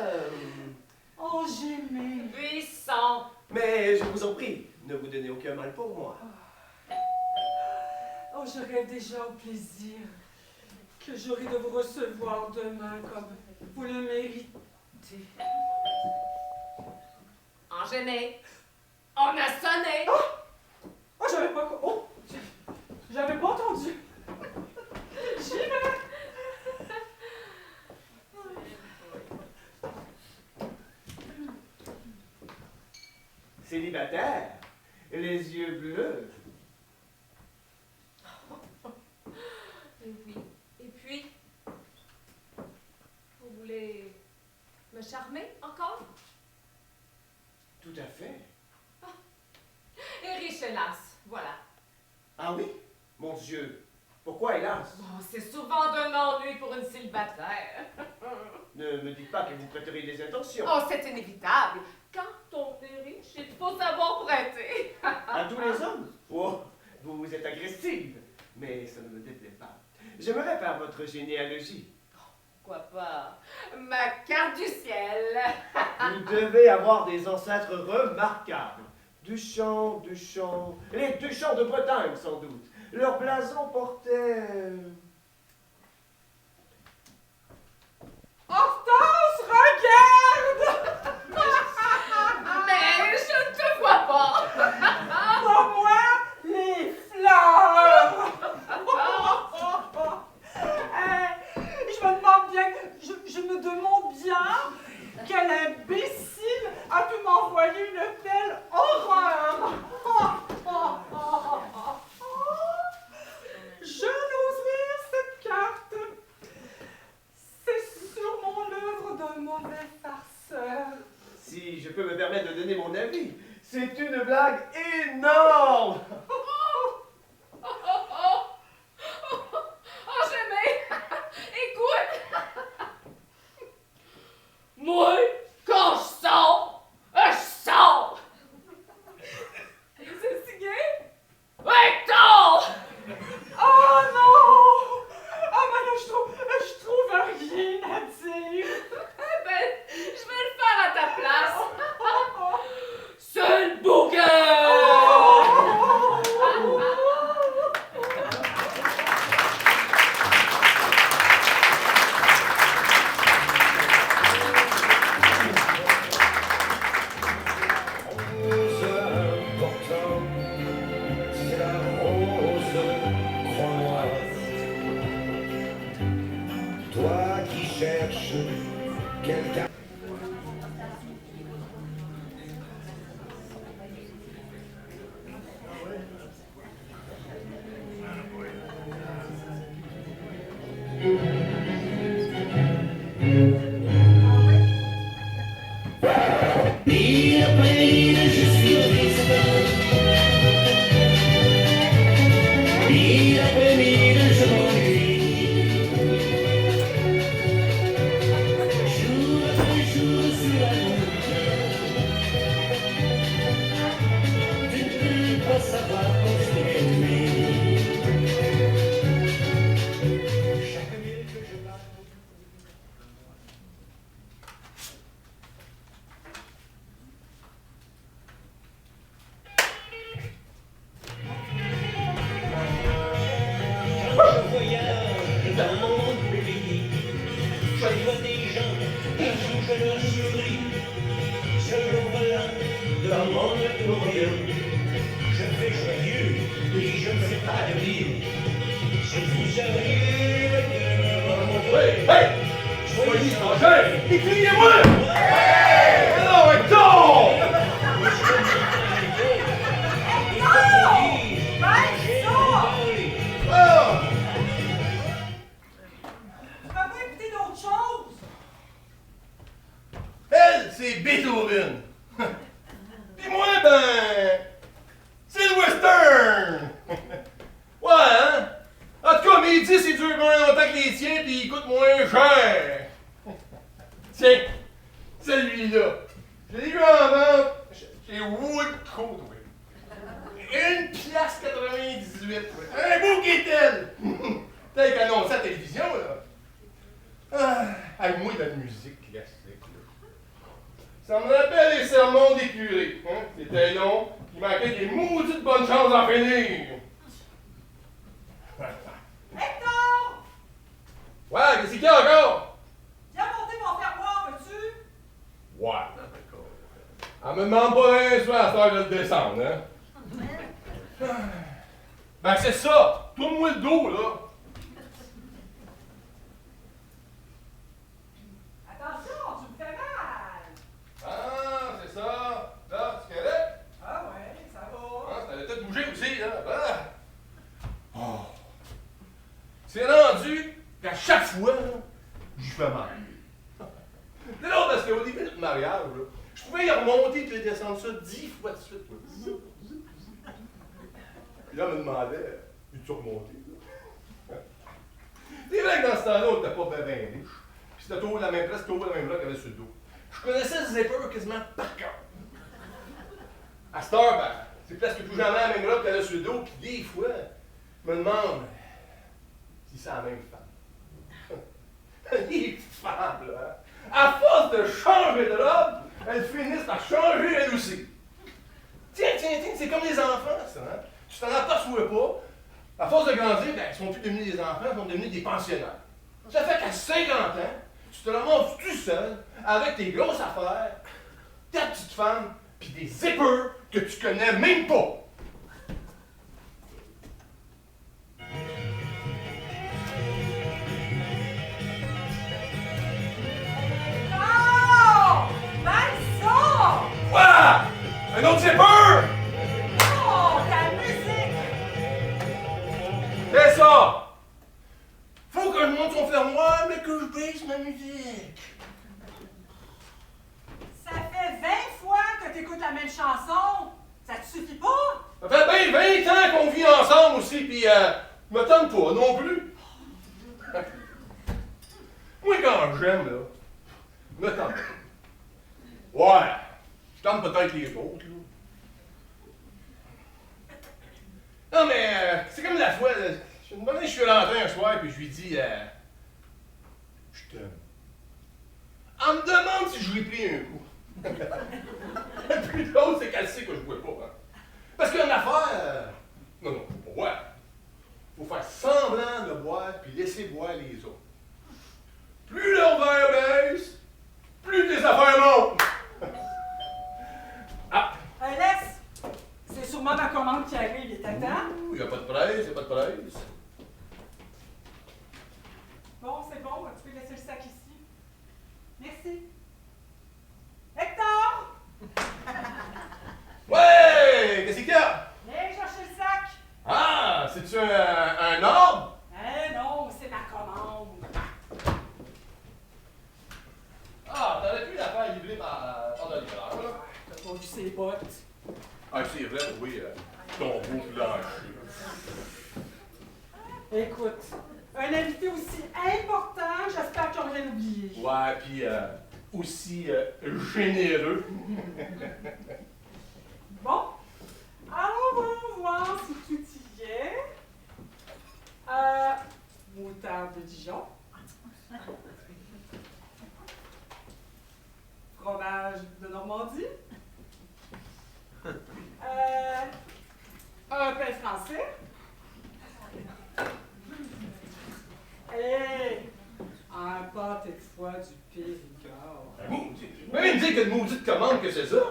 Oh, j'aimais. Buisson. Mais je vous en prie, ne vous donnez aucun mal pour moi. Oh, je rêve déjà au plaisir que j'aurai de vous recevoir demain comme vous le méritez. Enchaîné. On a sonné. Oh, j'avais pas entendu. J'y vais. Célibataire, les yeux bleus. Oui. Et puis, vous voulez me charmer encore? Tout à fait. Et riche, hélas, voilà. Ah oui? Mon Dieu, pourquoi hélas? Bon, c'est souvent d'un ennui pour une célibataire. Ne me dites pas que vous prêterez des intentions. Oh, c'est inévitable. Quand on est riche, il faut savoir prêter. À tous les hommes? Oh, vous êtes agressive, mais ça ne me déplaît pas. J'aimerais faire votre généalogie. Pourquoi pas? Ma carte du ciel. Vous devez avoir des ancêtres remarquables. Duchamp, les Duchamp de Bretagne sans doute. Leur blason portait... Hortense, regarde! Mais je ne te vois pas. Pour moi, les fleurs! Je me demande bien quel imbécile a pu m'envoyer une telle horreur! Je n'ose lire cette carte. C'est sûrement l'œuvre d'un mauvais farceur. Si je peux me permettre de donner mon avis, c'est une blague énorme! Enchaîné. Écoute. Moi, quand je sors. C'est signé? Hector! Oh non! Ah ben là, je trouve rien à dire. Ben, je vais le faire à ta place. C'est le bouquin! Rose important, c'est la rose croix. Toi qui cherches quelqu'un. Mille après mille, je suis resté. Mille après mille, je m'ennuie. Jour après vois des gens qui jouent, je leur souris. Ce jour-là, dans mon automobile, je fais joyeux et je ne fais pas de rire. Si vous auriez de me rencontrer, Hey! Soyez étrangers! Écrivez-moi! Hey! Non, Hector! Ah! Tu peux pas écouter d'autres choses? Elle, c'est Beethoven. Puis moi, ben, c'est le western. Ouais, hein? En tout cas, mes disques, ils durent moins longtemps que les tiens, puis ils coûtent moins cher. Tiens, celui-là. Je l'ai vu en vente chez Woodcote, oui. 1,98 $. Un beau guettel. Tel qu'annoncé à la télévision, là. Ah, hey, moi, de la musique classique, là. Ça me rappelle les sermons des curés. Hein? C'était long, il manquait des maudites bonnes chances d'en finir. Hector! Ouais, qu'est-ce qu'il y a encore? Viens monter mon fermoir, veux-tu? Ouais, d'accord. Elle me demande pas rien soit à cette heure de le descendre, hein? Ben, c'est ça! Tourne-moi le dos, là! Attention, tu me fais mal! Ah, c'est ça! Là, tu correct? Ah ouais, ça va. Ah, ça allait peut-être bouger aussi, là. Ah. Oh. C'est rendu qu'à chaque fois, là, je fais mal. C'est drôle parce qu'au début de notre mariage, là, je pouvais y remonter et descendre ça 10 fois de suite. Là. Puis là, elle me demandait, peux-tu remonter? Là? C'est vrai que dans ce temps-là, on n'était pas bien riche. Puis c'était toujours la même place, toujours la même place qu'il y avait sur le dos. Je connaissais ce zipper quasiment par cœur. À cette heure, ben, c'est presque plus jamais la même robe qu'elle a sur le dos, puis des fois, je me demande si c'est la même femme. Les femmes, là, hein? À force de changer de robe, elles finissent par changer elles aussi. Tiens, c'est comme les enfants, ça, hein? Tu t'en aperçois pas. À force de grandir, ben, ils sont plus devenus des enfants, ils sont devenus des pensionnaires. Ça fait qu'à 50 ans, tu te ramasses tout seul, avec tes grosses affaires, ta petite femme, puis des zippers que tu connais même pas. Non! Même ça! Quoi? Un autre zipper? Non, ta musique! C'est ça! Faut que je monte son fermoir, mais que je baisse ma musique. Ça fait 20 fois que t'écoutes la même chanson. Ça te suffit pas? Ça fait bien 20 ans qu'on vit ensemble aussi, puis je me tente pas non plus. Moi, quand j'aime, là, je me tente. Ouais, je tente peut-être les autres, là. Non, mais c'est comme la fois, là, je suis rentré un soir, puis je lui dis, je t'aime. Elle me demande si je lui ai pris un coup. Le plus drôle, c'est qu'elle sait que je ne bois pas. Hein. Parce qu'une affaire, non, faut pas boire. Faut faire semblant de boire, puis laisser boire les autres. Plus leur verre baisse, plus tes affaires montent. Ah! Laisse! C'est sûrement ma commande qui arrive, il est à temps. Il n'y a pas de presse, il n'y a pas de presse. Bon, c'est bon, tu peux laisser le sac ici. Merci. Hector! Ouais! Qu'est-ce qu'il y a? Viens chercher le sac! Ah! C'est-tu un ordre? Non, c'est ma commande. Ah, t'aurais pu la faire livrer par le livreur, là. T'as pas vu ses bottes? Ah, c'est vrai, oui, ton beau plancher. Écoute, un invité aussi important, j'espère qu'ils n'ont rien oublié. Ouais, puis aussi généreux. Bon, alors on va voir si tout y est. Moutarde de Dijon. Fromage de Normandie. Un pain français. Et un pâté de foie du du Périgord. Même me dire que de maudite commande que c'est ça.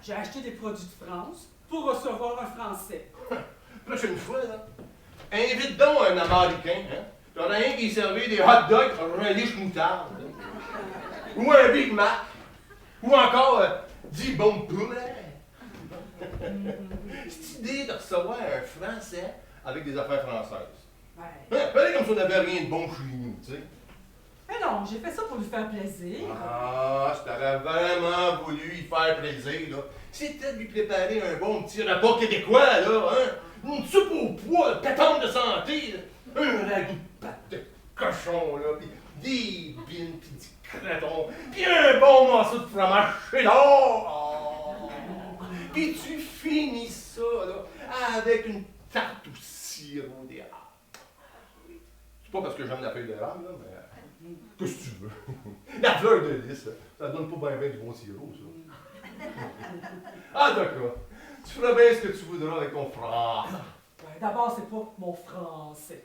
J'ai acheté des produits de France pour recevoir un Français. Prochaine fois, là, invite donc un Américain, hein? T'en as rien qui servait des hot dogs relish moutarde. Hein? Ou un Big Mac. Ou encore 10 bons poulets. Cette idée de recevoir un Français avec des affaires françaises. Ouais. Hein? Pareil comme si on n'avait rien de bon chez nous, tu sais. Mais non, j'ai fait ça pour lui faire plaisir. Ah, si t'aurais vraiment voulu y faire plaisir, là, c'était de lui préparer un bon petit repas québécois, là, hein? Une soupe au pois, pétante de santé, là. Un ragoût de pâte de cochon, là, pis des bines, pis du creton, pis un bon morceau de fromage cheddar. Oh. Pis tu finis ça, là, avec une tarte au sirop d'érable. C'est pas parce que j'aime la feuille d'érable, là, mais... Qu'est-ce que tu veux? La fleur de lys, ça donne pas bien du bon sirop, ça. Ah, d'accord. Tu feras bien ce que tu voudras avec ton frère. Ouais, d'abord, c'est pas mon français.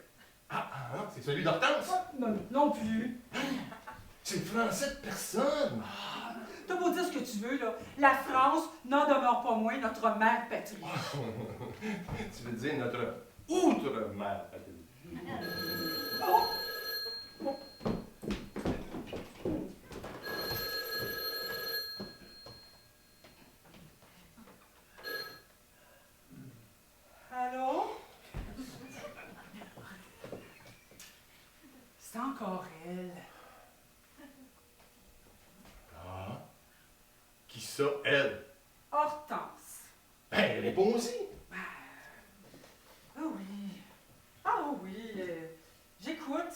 Ah, c'est celui d'Hortense? Non, non plus. C'est le français de personne. T'as beau dire ce que tu veux, là. La France n'en demeure pas moins notre mère patrie. Tu veux dire notre outre-mer patrie. Oh! Allô? C'est encore elle. Ah. Qui ça, elle? Hortense. Ben, réponds-y. Ah oui. Ah oui. J'écoute.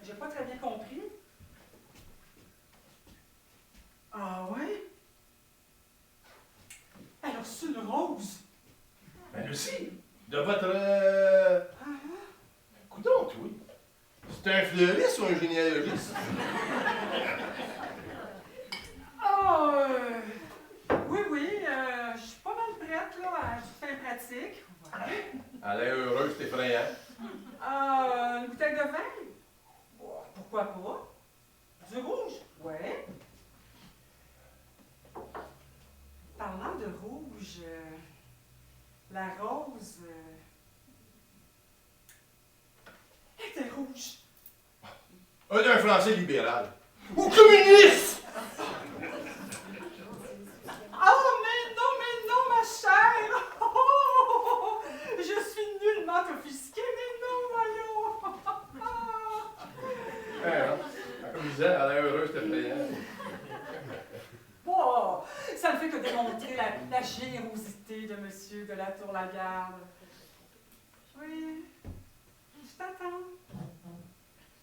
J'ai pas très bien compris. Ah ouais? Alors c'est une rose. Ben, aussi. De votre... Coudonc, oui. C'est un fleuriste ou un généalogiste? Ah, oui, je suis pas mal prête, là, à toute fin pratique. Ouais. Elle est heureuse, c'est effrayant. Une bouteille de vin? Bon, pourquoi pas? Du rouge? Ouais. Parlant de rouge, la rose était rouge. Un Français libéral. Ou communiste! Oh, mais non, ma chère! Oh, je suis nullement offusquée, mais non, voyons! Comme je disais, elle est heureuse, c'est effrayant. Oh, ça ne fait que démontrer la générosité de monsieur de la Tour-Lagarde. Oui, je t'attends.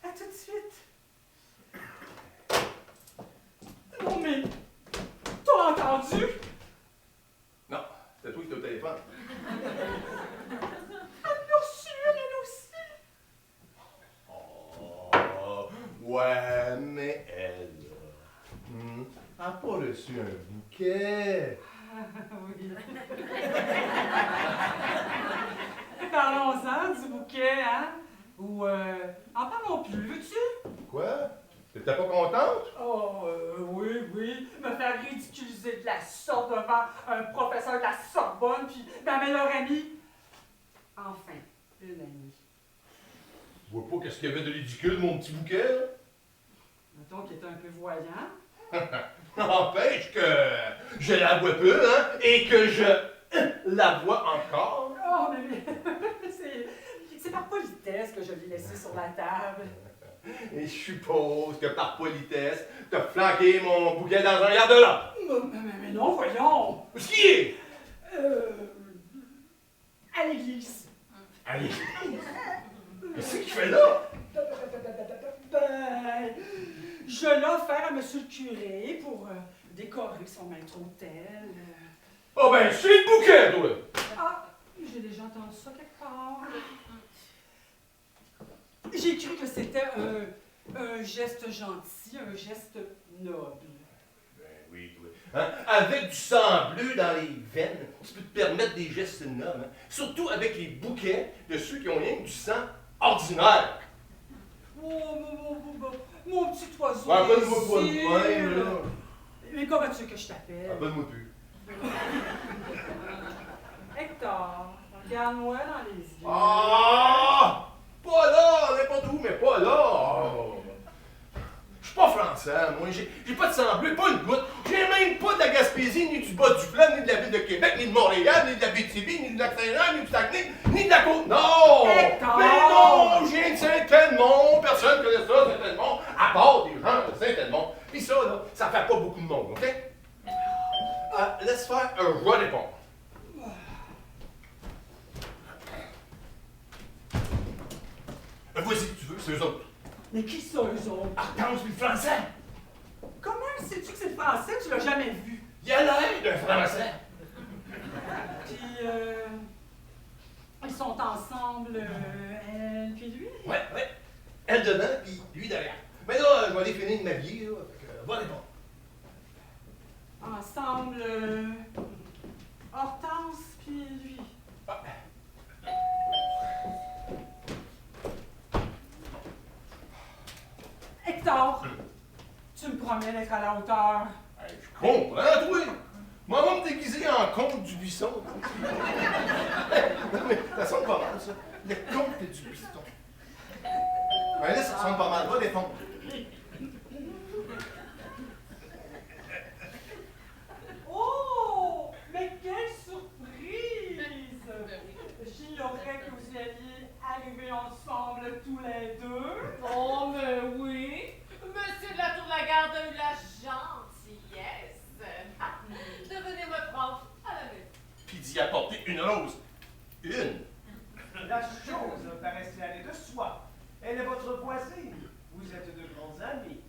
À tout de suite. Non, mais t'as entendu? Non, c'est toi qui t'es au téléphone. Elle aussi. Oh, ouais, mais elle, n'a pas reçu un bouquet. Oui. Parlons-en du bouquet, hein? Ou, en parlons plus, veux-tu? Quoi? T'étais pas contente? Oh, oui, me faire ridiculiser de la sorte devant un professeur de la Sorbonne, puis ma meilleure amie. Enfin, une amie. Tu vois pas qu'est-ce qu'il y avait de ridicule, mon petit bouquet, là? Mettons qu'il était un peu voyant. N'empêche que je la vois peu, hein, et que je la vois encore. Oh, mais c'est par politesse que je l'ai laissé sur la table. Et je suppose que par politesse, t'as flanqué mon bouquet dans un garde-là. Mais non, voyons. Où est-ce qu'il est? À l'église. Allez. Qu'est-ce qu'il fait là? Ben, je l'ai offert à monsieur le curé pour décorer son maître-autel. Oh ben, c'est le bouquet, toi! Ah, j'ai déjà entendu ça quelque part. J'ai cru que c'était un geste gentil, un geste noble. Ben oui, toi. Hein? Avec du sang bleu dans les veines, tu peux te permettre des gestes nobles. Hein? Surtout avec les bouquets de ceux qui ont rien que du sang ordinaire. mon petit oiseau. Ouais, appelle-moi toi. imbécile. Ouais, là. Mais comment tu veux que je t'appelle? Appelle-moi plus. Hector, regarde-moi dans les yeux. Ah! Pas là, n'importe où, mais pas là. Je suis pas français, moi. J'ai pas de sang bleu, pas une goutte. J'ai même pas de la Gaspésie, ni du bas du fleuve, ni de la ville de Québec, ni de Montréal, ni de la Abitibi, ni de la Saint-Jean, ni du Saguenay, ni de la Côte-Nord. Hector! Mais non, je viens de Saint-Edmond. Personne connaît ça, Saint-Edmond, à part des gens de Saint-Edmond. Pis ça, là, ça fait pas beaucoup de monde, OK? Laisse faire un roi répondre. Vas-y, si tu veux, c'est eux autres. Mais qui ça, eux autres? Hortense puis le français. Comment sais-tu que c'est le français? Tu l'as jamais vu. Il a l'air d'un français. Puis, ils sont ensemble, elle puis lui. Ouais. Elle devant, puis lui derrière. Mais là, je vais aller finir de m'habiller, là. Fait que, va répondre. Ensemble, Hortense puis lui. Hector, tu me promets d'être à la hauteur. Hey, je comprends, toi. Moi, on va me déguiser en comte du buisson. Non, mais ça sonne pas mal, ça. Le comte du buisson. Ouais, là, ça sonne pas mal. Va défendre. Oh, mais quelle surprise! J'ignorais que vous alliez arriver ensemble tous les deux. Oh, mais oui! Monsieur de la Tour-la-Garde a eu la gentillesse de venir me prendre à la maison. Puis d'y apporter une rose. Une. La chose paraissait aller de soi. Elle est votre voisine. Vous êtes de grands amis.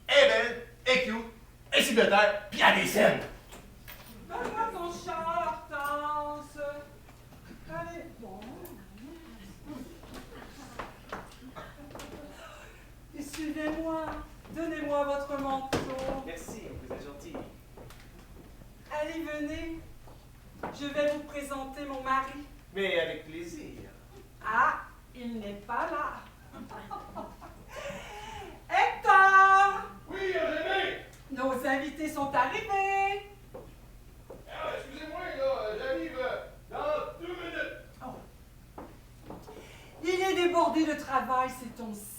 Elle est belle, elle est cute, elle est célibataire, puis elle a des scènes. Donne-moi ton char, Hortense. Allez, bon. Et suivez-moi. Donnez-moi votre manteau. Merci, vous êtes gentil. Allez, venez. Je vais vous présenter mon mari. Mais avec plaisir. Ah, il n'est pas là. Hector! Oui, Eugénie! Nos invités sont arrivés. Ah, excusez-moi, là, j'arrive dans 2 minutes. Il est débordé de travail ces temps-ci.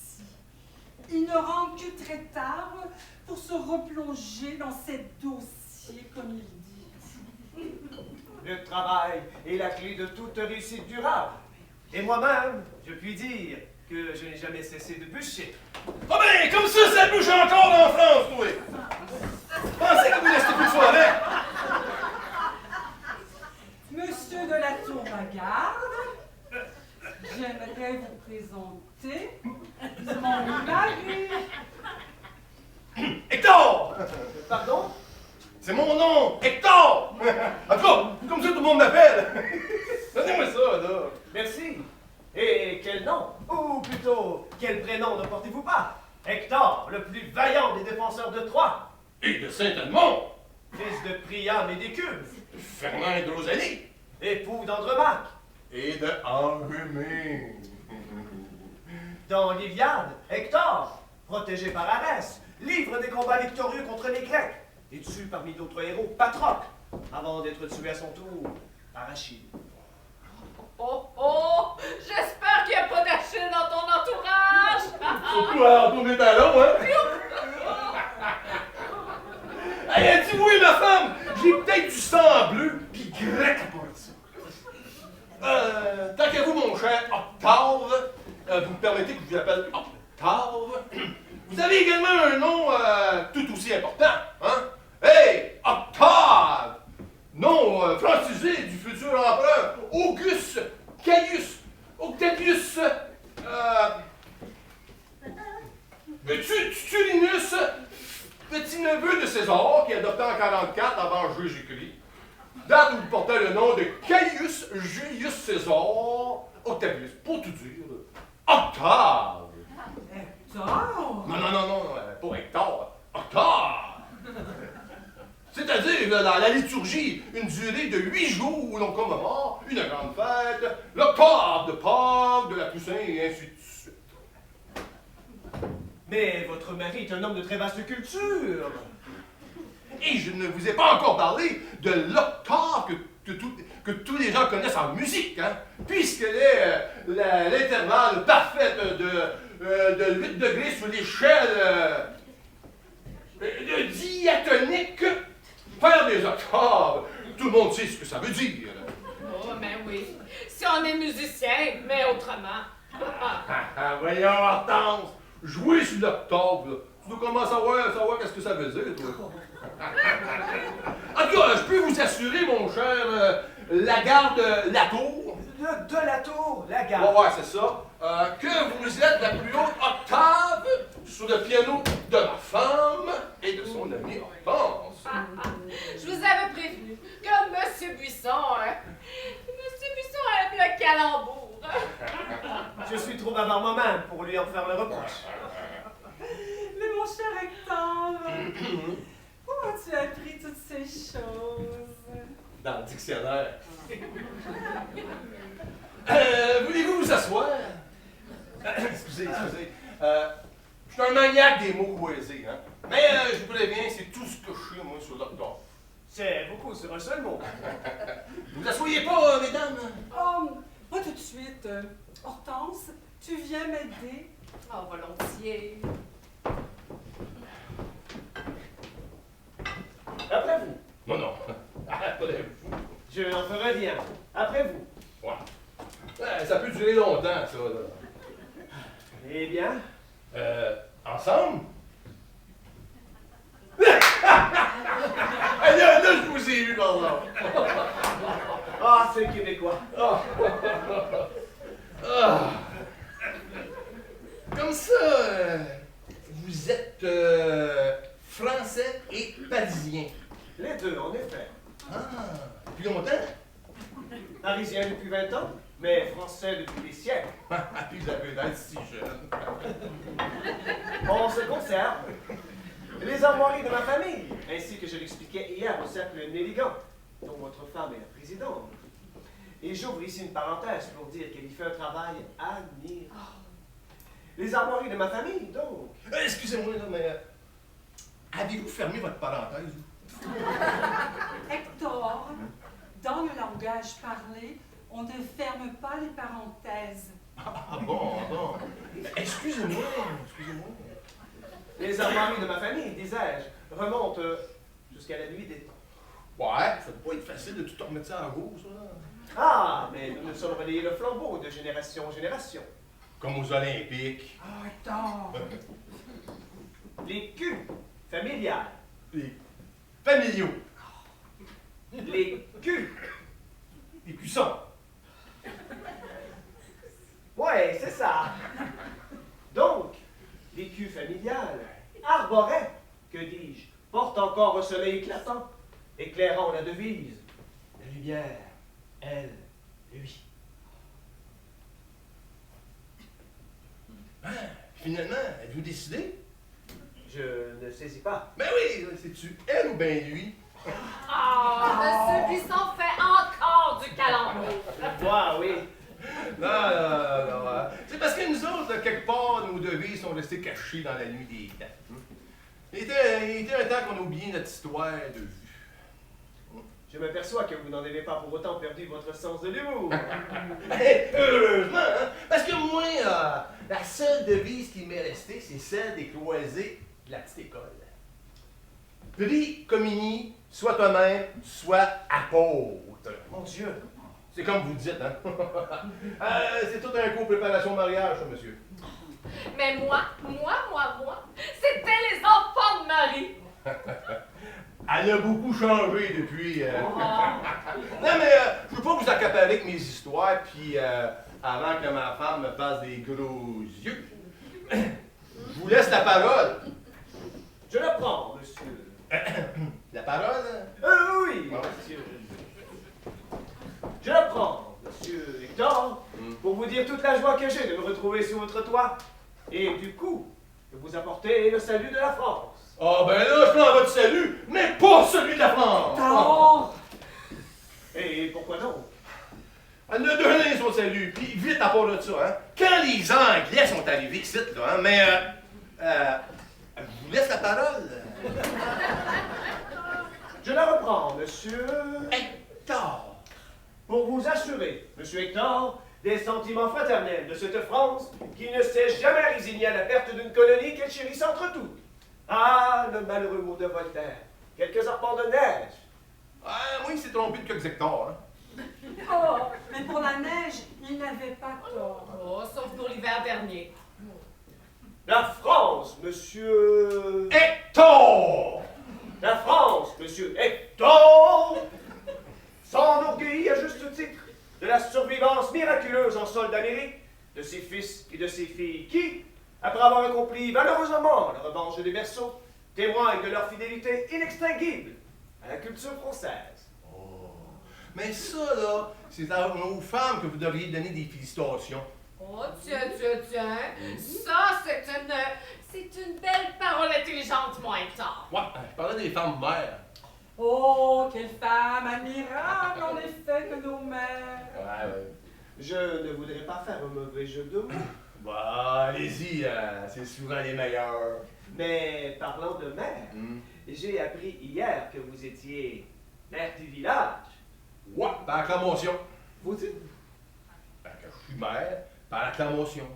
Il ne rentre que très tard pour se replonger dans ses dossiers, comme il dit. Le travail est la clé de toute réussite durable. Et moi-même, je puis dire que je n'ai jamais cessé de bûcher. Ah ben, comme ça bouge encore en France, toi! Pensez que vous restez plus de soirée! Monsieur de la Tour-la-Garde, j'aimerais vous présenter mon mari. Hector! Pardon? C'est mon nom, Hector! En tout cas, comme ça tout le monde m'appelle! Donnez-moi ça, là! Merci. Et quel nom? Ou plutôt, quel prénom ne portez-vous pas? Hector, le plus vaillant des défenseurs de Troie. Et de Saint-Edmond! Fils de Priam et d'Écume. Fernand de Rosalie! Époux d'Andromaque. Et de Enrhumé! Dans l'Iliade, Hector, protégé par Arès, livre des combats victorieux contre les Grecs et tue parmi d'autres héros Patrocle, avant d'être tué à son tour par Achille. Oh! J'espère qu'il n'y a pas d'Achille dans ton entourage! Surtout à tourner mes talons, hein? Elle a dit oui, ma femme! J'ai peut-être du sang bleu, pis grec à part ça. Tant qu'à vous, mon cher Octave, vous me permettez que je vous appelle Octave? Vous avez également un nom tout aussi important, hein? Hey! Octave! Nom francisé du futur empereur Auguste Caius Octavius Turinus, petit-neveu de César, qui est adopté en 44 avant Jésus-Christ, date où il portait le nom de Caius Julius César Octavius. Pour tout dire, Octave! Hector! Non, pas Hector, Octave! C'est-à-dire, dans la liturgie, une durée de 8 jours où l'on commémore une grande fête, l'octave de Pâques, de la Toussaint et ainsi de suite. Mais votre mari est un homme de très vaste culture. Et je ne vous ai pas encore parlé de l'octave que tous les gens connaissent en musique, hein? Puisqu'elle est l'intervalle parfaite de 8 degrés sur l'échelle de diatonique. Faire des octaves, tout le monde sait ce que ça veut dire. Oh, mais oui. Si on est musicien, mais autrement. Voyons, Hortense, jouer sur l'octave, là. Tu dois commencer à savoir qu'est-ce que ça veut dire, toi. En tout cas, je peux vous assurer, mon cher Lagarde Latour. De la tour, la gare. Ouais, c'est ça. Que vous êtes la plus haute octave sur le piano de ma femme et de son ami Hortense. Je vous avais prévenu que Monsieur Buisson aime le calembour. Je suis trop bavard moi-même pour lui en faire le reproche. Mais mon cher Hector, où as-tu appris toutes ces choses? Dans le dictionnaire. Voulez-vous vous asseoir? Excusez. Je suis un maniaque des mots croisés, hein? Mais je vous préviens, c'est tout ce que je suis, moi, sur l'octave. C'est beaucoup sur un seul mot. Vous asseyez pas, mesdames? Oh, pas tout de suite. Hortense, tu viens m'aider? Oh, volontiers. Après vous. Non. Après vous. Je n'en ferai rien. Après vous. Ouais. Ouais, ça peut durer longtemps, ça, là. Eh bien, Ensemble? Là, je vous ai vu, pardon. ah, c'est québécois. Comme ça, vous êtes français et parisien. Les deux, en effet. Ah, depuis longtemps? Parisien depuis 20 ans, mais français depuis des siècles. Puis vous avez l'air si jeune. On se conserve. Les armoiries de ma famille, ainsi que je l'expliquais hier au cercle Néligan, dont votre femme est la présidente. Et j'ouvre ici une parenthèse pour dire qu'elle y fait un travail admirable. Les armoiries de ma famille, donc. Excusez-moi, là, mais avez-vous fermé votre parenthèse? Hector, dans le langage parlé, on ne ferme pas les parenthèses. Ah bon. Excusez-moi. Les armoiries de ma famille, disais-je, remontent jusqu'à la nuit des temps. Ouais, ça peut pas être facile de tout remettre ça en gauche, ça. Ah, mais nous nous sommes relayés le flambeau de génération en génération. Comme aux Olympiques. Ah, Hector! Les culs familiales. Les familiaux. Les culs. Les cuissons. Ouais, c'est ça. Donc, l'écu familial arborait, que dis-je, porte encore un soleil éclatant, éclairant la devise. La lumière, elle, lui. Finalement, êtes-vous décidé? Je ne saisis pas. Ben oui, c'est-tu elle ou ben lui? Monsieur Buisson fait encore du calembour. Moi, oui. Non. Hein. C'est parce que nous autres, là, quelque part, nos devises sont restées cachées dans la nuit des temps. Il était un temps qu'on a oublié notre histoire de vue. Je m'aperçois que vous n'en avez pas pour autant perdu votre sens de l'humour. Heureusement, hein? Parce que moi, la seule devise qui m'est restée, c'est celle des croisés de la petite école. Pri comini, soit toi-même, soit apôtre. Mon Dieu. C'est comme vous dites, hein? C'est tout un cours préparation au mariage, ça, monsieur. Mais moi, c'était les enfants de Marie. Elle a beaucoup changé depuis. Non, mais je veux pas vous accaparer avec mes histoires, puis avant que ma femme me fasse des gros yeux. Je vous laisse la parole. Je la prends, monsieur. La parole? Oui, monsieur. Je la prends, monsieur Hector, pour vous dire toute la joie que j'ai de me retrouver sous votre toit, et du coup, de vous apporter le salut de la France. Ah ben là, je prends votre salut, mais pas celui de la France! Hector! Et pourquoi donc? Elle a donné son salut, puis vite à part de ça, hein? Quand les Anglais sont arrivés ici, là, hein, mais Je vous laisse la parole. Je la reprends, monsieur. Hector. Pour vous assurer, monsieur Hector, des sentiments fraternels de cette France qui ne s'est jamais résignée à la perte d'une colonie qu'elle chérisse entre toutes. Ah, le malheureux mot de Voltaire. Quelques arpents de neige. Moi, il s'est trompé de quelques hectares. Hein. Oh, mais pour la neige, il n'avait pas tort. Oh, sauf pour l'hiver dernier. La France, monsieur... Hector! La France, monsieur Hector, s'enorgueillit à juste titre de la survivance miraculeuse en sol d'Amérique de ses fils et de ses filles qui, après avoir accompli valeureusement la revanche des berceaux, témoignent de leur fidélité inextinguible à la culture française. Oh. Mais ça, là, c'est aux femmes que vous devriez donner des félicitations. Oh, tiens. Ça, c'est une belle parole intelligente, mon Hector. Ouais, je parlais des femmes mères. Oh, quelle femme admirable, en effet, que nos mères. Ouais. Je ne voudrais pas faire un mauvais jeu de mots, Bah, allez-y, c'est souvent les meilleurs. mais parlant de mère, j'ai appris hier que vous étiez maire du village. Ouais, par acclamation. Vous dites? Ben, que je suis maire, par acclamation.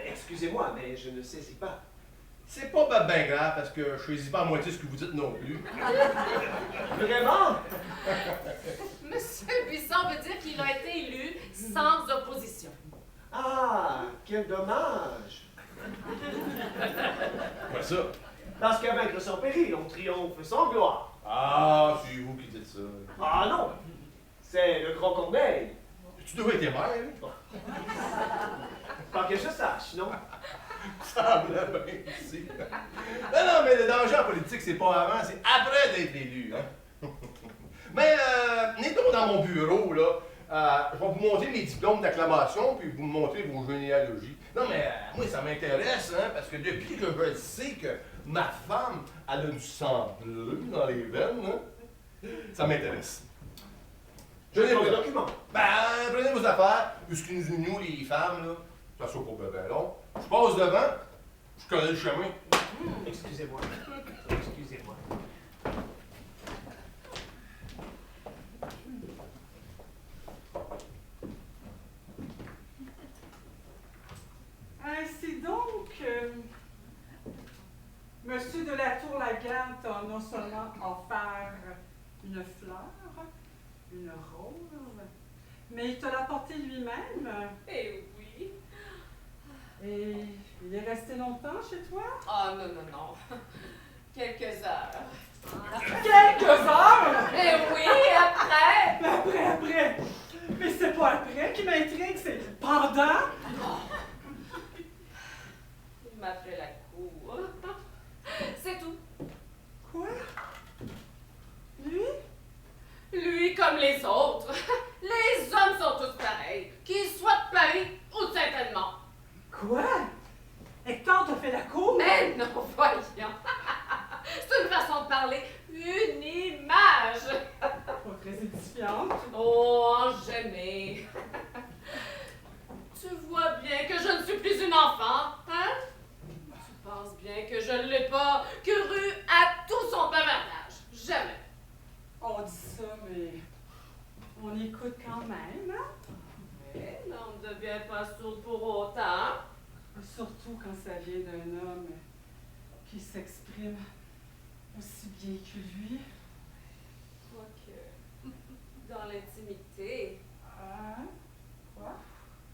Excusez-moi, mais je ne saisis pas. C'est pas ben grave parce que je saisis pas à moitié ce que vous dites non plus. Vraiment? Monsieur Buisson veut dire qu'il a été élu sans opposition. Ah, quel dommage! Quoi ça? Parce qu'à vaincre sans péril, on triomphe sans gloire. Ah, c'est vous qui dites ça. Ah non! C'est le grand Corneille. Tu dois être maire, hein? Pas que je sache, non? Ça semblait bien ici. Non, mais le danger en politique, c'est pas avant, c'est après d'être élu. Hein? Mais, venez donc dans mon bureau, là. Je vais vous montrer mes diplômes d'acclamation, puis vous me montrer vos généalogies. Non, mais moi, ça m'intéresse, hein, parce que depuis que je sais que ma femme, elle a du sang bleu dans les veines, hein, ça m'intéresse. Je Prenez n'ai vos pas documents. Ben, prenez vos affaires, puisque nous, les femmes, là, ça soit pas bien long. Je passe devant, je connais le chemin. Excusez-moi. Excusez-moi. Ainsi donc, Monsieur de la Tour-Lagarde t'a non seulement offert une fleur, une rose, mais il te l'a portée lui-même. Eh oui. Et il est resté longtemps chez toi? Ah, non. Quelques heures. Quelques heures! Eh oui, après. Après! Mais c'est pas après qui m'intrigue, c'est pendant! Il m'a fait la cour. C'est tout. Quoi? Lui? Lui comme les autres. Les hommes sont tous pareils, qu'ils soient de Paris ou de Saint-Edmond. Quoi? Hector t'a fait la cour? Mais non, voyons. C'est une façon de parler, une image. Pas très édifiante. Oh, enchaîné. Tu vois bien que je ne suis plus une enfant, hein? Tu penses bien que je ne l'ai pas cru à tout son bavardage. Jamais. On dit ça, mais on écoute quand même, hein? Mais on ne devient pas sourd pour autant. Surtout quand ça vient d'un homme qui s'exprime aussi bien que lui. Quoique, dans l'intimité, Hein? Quoi?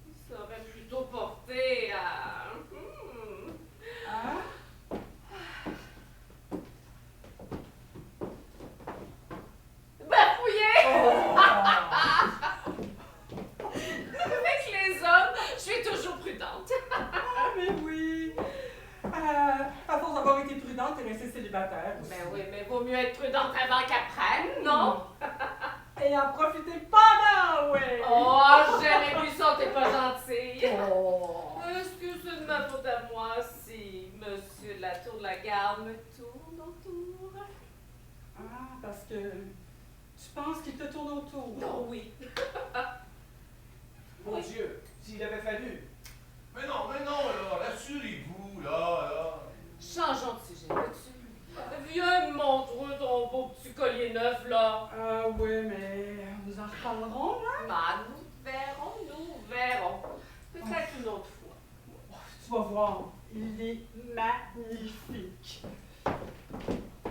il serait plutôt porté à... Hein? bafouiller! Oh! Avec les hommes, je suis toujours prudente. Ah, mais oui! À force d'avoir été prudente, t'es restée célibataire aussi. Ben oui, mais vaut mieux être prudente avant qu'après, non? Et en profiter pendant, ouais! Oh, Jérémy Buisson, t'es pas gentille. Oh! Est-ce que c'est de ma faute à moi si Monsieur de la Tour-Lagarde me tourne autour? Ah, parce que tu penses qu'il te tourne autour? Non, oui. Mon Dieu, s'il avait fallu. Mais non, là, rassurez-vous, là. attendrons, hein? Ah, nous verrons. Peut-être une autre fois. Tu vas voir, il est magnifique.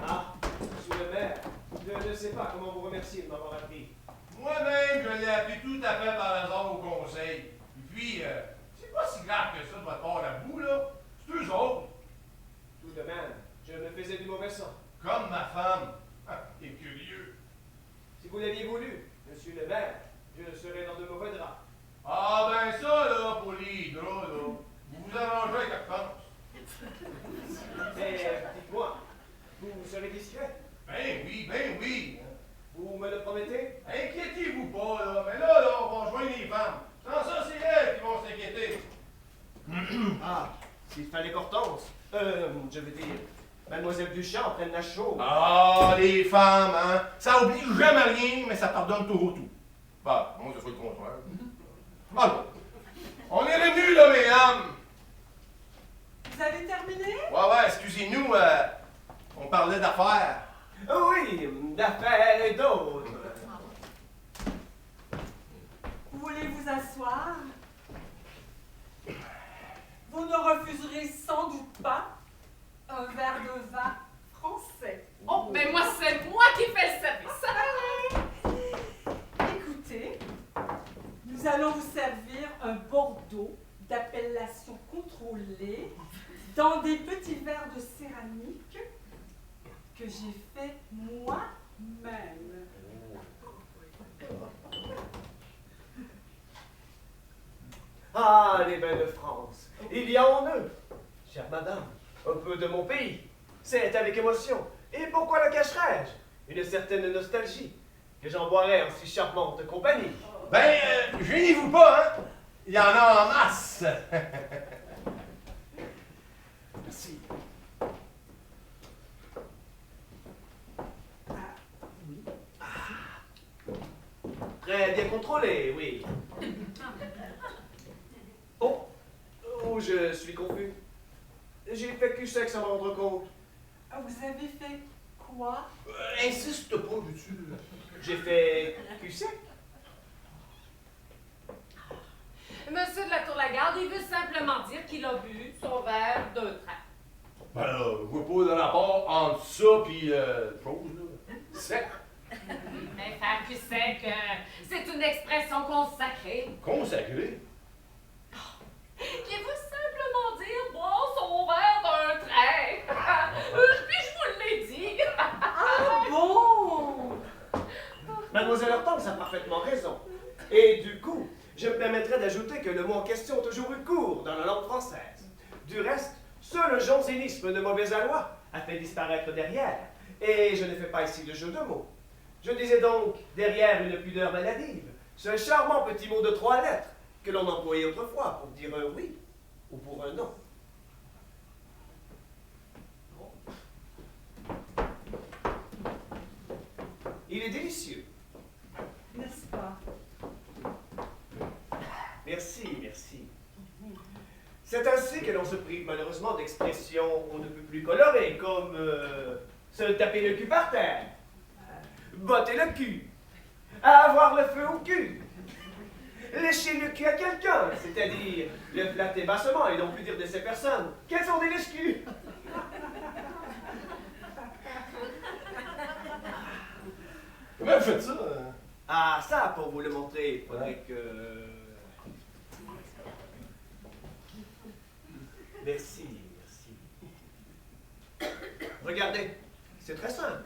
Ah, monsieur le maire, je ne sais pas comment vous remercier de m'avoir appris. Moi-même, je l'ai appris tout à fait par hasard au conseil. Et puis, c'est pas si grave que ça de votre part à vous, là. C'est eux autres. Tout de même, je me faisais du mauvais sang. Comme ma femme. Ah, t'es curieux. Si vous l'aviez voulu, monsieur le maire, je serais dans de mauvais draps. Ah, ben ça, là, pour les draps, là, vous vous arrangez avec la France. Mais dites-moi, vous serez discret? Ben oui. Vous me le promettez? Inquiétez-vous pas, là. Mais là, on va joindre les femmes. Sans ça, c'est elles qui vont s'inquiéter. Ah, s'il fallait qu'Hortense, je veux dire, Mademoiselle Duchamp prenne la chose. Ah, les femmes, hein. Ça oblige jamais rien, mais ça pardonne tout. Bah, moi, ce soit le contraire. Alors, on est revenus, là, mesdames. Vous avez terminé? Ouais, excusez-nous, on parlait d'affaires. Oui, d'affaires et d'autres. Voulez vous asseoir? Vous ne refuserez sans doute pas un verre de vin français. Oh, mais moi, c'est moi qui fais le service. Écoutez, nous allons vous servir un Bordeaux d'appellation contrôlée dans des petits verres de céramique que j'ai fait moi-même. Ah, les vins de France, il y a en eux. Chère madame, un peu de mon pays. C'est avec émotion. Et pourquoi le cacherais-je? Une certaine nostalgie, que j'en boirais en si charmante compagnie. Ben, gênez-vous pas, hein. Il y en a en masse. Merci. Très bien contrôlé, oui. Oh, je suis confus. J'ai fait cul-sec sans m'en rendre compte. Ah, vous avez fait quoi? Insiste pas dessus. J'ai fait cul-sec. Monsieur de la Tour-la-Garde, il veut simplement dire qu'il a bu son verre d'un train. Ben là, je vois pas de rapport entre ça pis chose, là. Sec. Mais faire cul sec, c'est une expression consacrée. Consacré. Il veut simplement dire boire son verre d'un train. Puis je vous l'ai dit. Ah bon? Mademoiselle Hortense a parfaitement raison. Et du coup, je me permettrai d'ajouter que le mot en question a toujours eu cours dans la langue française. Du reste, seul un jansénisme de mauvais aloi a fait disparaître derrière. Et je ne fais pas ici de jeu de mots. Je disais donc, derrière une pudeur maladive, ce charmant petit mot de 3 lettres que l'on employait autrefois pour dire un oui ou pour un non. Il est délicieux. N'est-ce pas? Merci. C'est ainsi que l'on se prive malheureusement d'expressions on ne peut plus colorées, comme se taper le cul par terre, botter le cul, avoir le feu au cul, lécher le cul à quelqu'un, c'est-à-dire le flatter bassement et non plus dire de ces personnes qu'elles sont des lèche-culs. Comment vous faites ça? Ah, ça, pour vous le montrer, il faudrait que... Merci. Regardez, c'est très simple.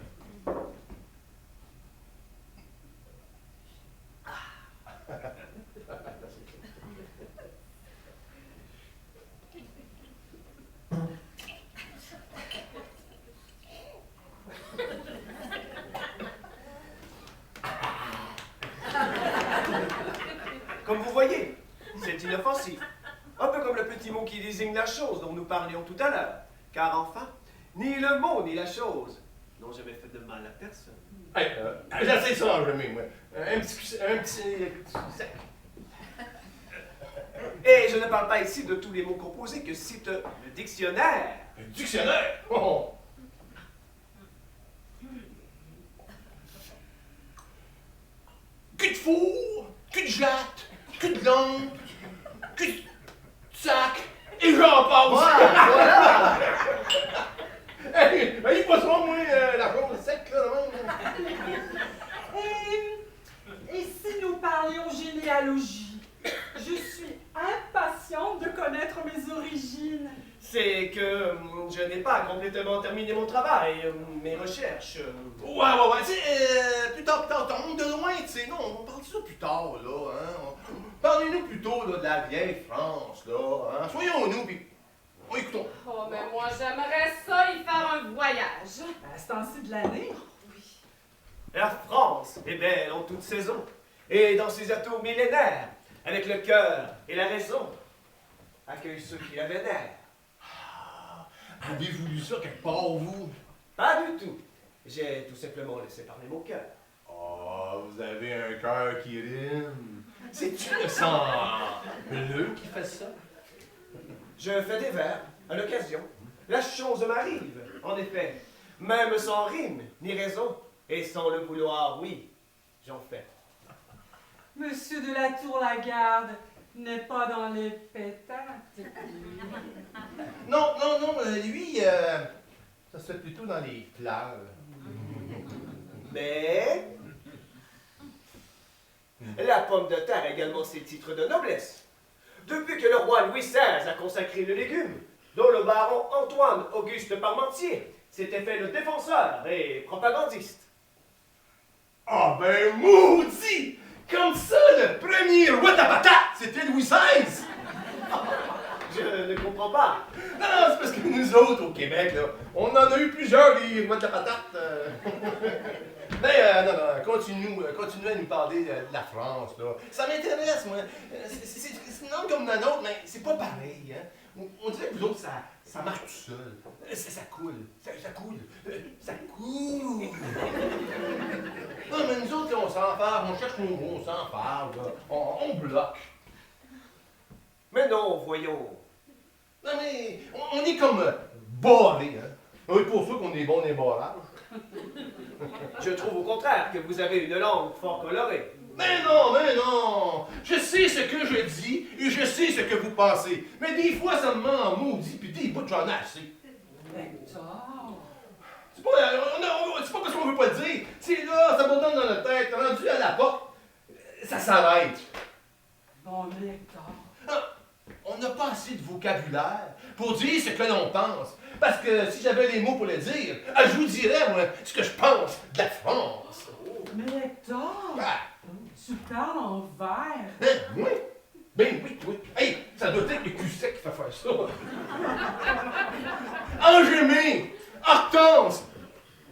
Comme vous voyez, c'est inoffensif. Un peu comme le petit mot qui désigne la chose dont nous parlions tout à l'heure. Car enfin, ni le mot ni la chose n'ont jamais fait de mal à personne. Hey, j'essaie ça en jamais, moi. Un petit sec. Et je ne parle pas ici de tous les mots composés que cite le dictionnaire. Un dictionnaire? Oh. cul de four, cul de jatte, cul de lampe, cul de sac, et j'en passe. Voilà! Hey, il pas ça, moi, la chose sec, là, de même. Et si nous parlions généalogie? Je suis impatiente de connaître mes origines. C'est que je n'ai pas complètement terminé mon travail, mes recherches. Ouais, c'est plus tard, on de loin, tu sais, non, on parle de ça plus tard, là, hein. Parlez-nous plutôt, là, de la vieille France, là, hein. Soyons-nous, puis écoutons. Oh, mais moi, j'aimerais ça y faire un voyage. À ce temps-ci de l'année. La France est belle en toute saison, et dans ses atours millénaires, avec le cœur et la raison, accueille ceux qui la vénèrent. Avez-vous lu ça quelque part, vous? Pas du tout. J'ai tout simplement laissé parler mon cœur. Ah, vous avez un cœur qui rime. C'est-tu le sang bleu qui fait ça? Je fais des vers, à l'occasion. La chose m'arrive, en effet. Même sans rime, ni raison, et sans le vouloir, oui, j'en fais. Monsieur de la Tour-Lagarde n'est pas dans les pétates. Non, lui, ça se fait plutôt dans les fleurs. Mais la pomme de terre a également ses titres de noblesse. Depuis que le roi Louis XVI a consacré le légume, dont le baron Antoine-Auguste Parmentier s'était fait le défenseur et propagandiste. Ah ben maudit! Comme ça, le premier roi de la patate, c'était Louis XVI! Je ne comprends pas. Non, c'est parce que nous autres, au Québec, là, on en a eu plusieurs des rois de la patate. Mais non, continuez à nous parler de la France, là. Ça m'intéresse, moi. C'est une langue comme la nôtre, mais c'est pas pareil, hein. On dirait que vous autres, ça marche tout seul. Ça coule. Ça coule. Ça coule. Non, mais nous autres, là, on s'enfarge, on cherche nos mots, on s'enfarge, là. On bloque. Mais non, voyons. Non, mais on est comme barrés, hein. Oui, pour ça qu'on est bon dans les barrages. Je trouve au contraire que vous avez une langue fort colorée. Mais non! Je sais ce que je dis et je sais ce que vous pensez. Mais des fois, ça me ment en maudit, puis des bouts, j'en ai assez. Hector! C'est pas parce qu'on veut pas le dire. C'est là, ça me donne dans la tête, rendu à la porte. Ça s'arrête. Bon, mais Hector, Ah, on n'a pas assez de vocabulaire pour dire ce que l'on pense. Parce que si j'avais les mots pour le dire, je vous dirais, moi, ce que je pense de la France. mais Hector, Ah, tu parles en vers. hein, oui? Ben oui. Hey, ça doit être le cul sec qui fait faire ça. Engémé, Hortense,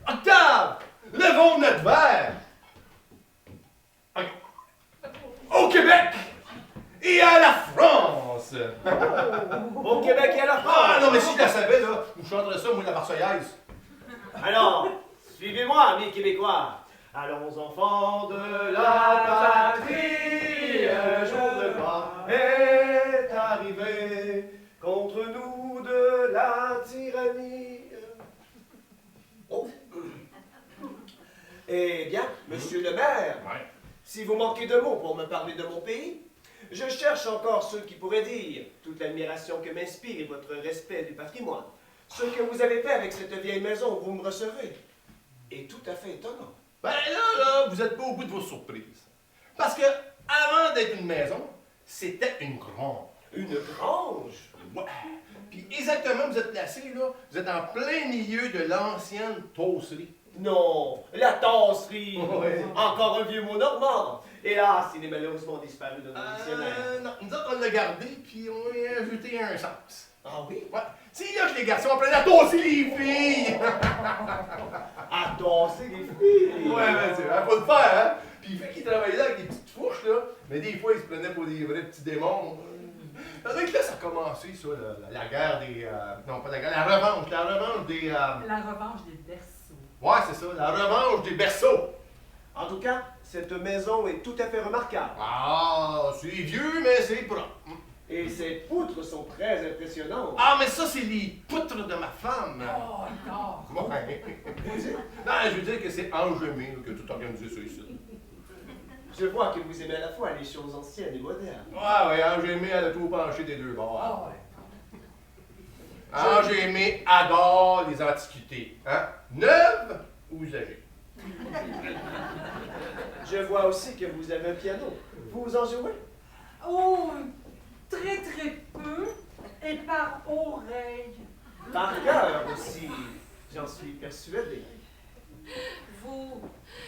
Octave, levons notre verre. Au Québec et à la France. Au Québec et à la France. Ah non, mais si je la savais, là, je chanterais ça, moi, la Marseillaise. Alors, suivez-moi, amis québécois. Allons, enfants de la patrie, un jour de gloire est arrivé contre nous de la tyrannie. Oh. Eh bien, monsieur le maire, Ouais. si vous manquez de mots pour me parler de mon pays, je cherche encore ceux qui pourraient dire toute l'admiration que m'inspire votre respect du patrimoine. Ce que vous avez fait avec cette vieille maison où vous me recevez est tout à fait étonnant. Ben là, vous êtes pas au bout de vos surprises. Parce que, avant d'être une maison, c'était une grange. Une grange? Ouais. Puis exactement, vous êtes placé, là, vous êtes en plein milieu de l'ancienne tosserie. Non, la tasserie. Ouais. Encore un vieux mot normand. Hélas, il est malheureusement disparu de nos dictionnaires. Non, nous autres, on l'a gardé, puis on y a ajouté un sens. Ah oui? Ouais. C'est là que les garçons apprennent à tosser les filles! À tasser les filles. Ouais, c'est vrai, faut le faire, hein? Puis fait qu'il travaillait là avec des petites fourches, là, mais des fois, il se prenait pour des vrais petits démons. Avec là, ça a commencé, ça, la guerre des... non, pas la guerre, la revanche des... La revanche des berceaux. Ouais, c'est ça, la revanche des berceaux. En tout cas, cette maison est tout à fait remarquable. Ah, c'est vieux, mais c'est propre. Et ces poutres sont très impressionnantes. Ah, mais ça, c'est les poutres de ma femme. Oh, Hector! Ouais. Non, je veux dire que c'est engemé, là, que tout organisé ça ici. Je vois que vous aimez à la fois les choses anciennes et modernes. Ouais, Angémé, elle a tout penché des deux bords. Ah ouais. Angémé adore les antiquités. Hein? Neuves ou usagées? Je vois aussi que vous avez un piano. Vous en jouez? Oh, très très peu et par oreille. Par cœur aussi, j'en suis persuadé. Vous,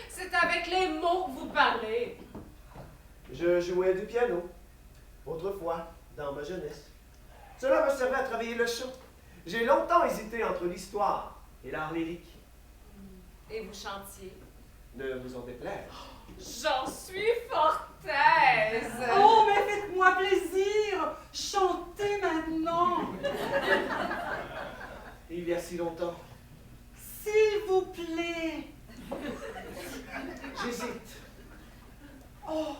c'est avec les mots que vous parlez. Je jouais du piano, autrefois, dans ma jeunesse. Cela me servait à travailler le chant. J'ai longtemps hésité entre l'histoire et l'art lyrique. Et vous chantiez. Ne vous en déplaise. J'en suis fort aise. Oh, mais faites-moi plaisir! Chantez maintenant! Il y a si longtemps, S'il vous plaît! j'hésite. Oh,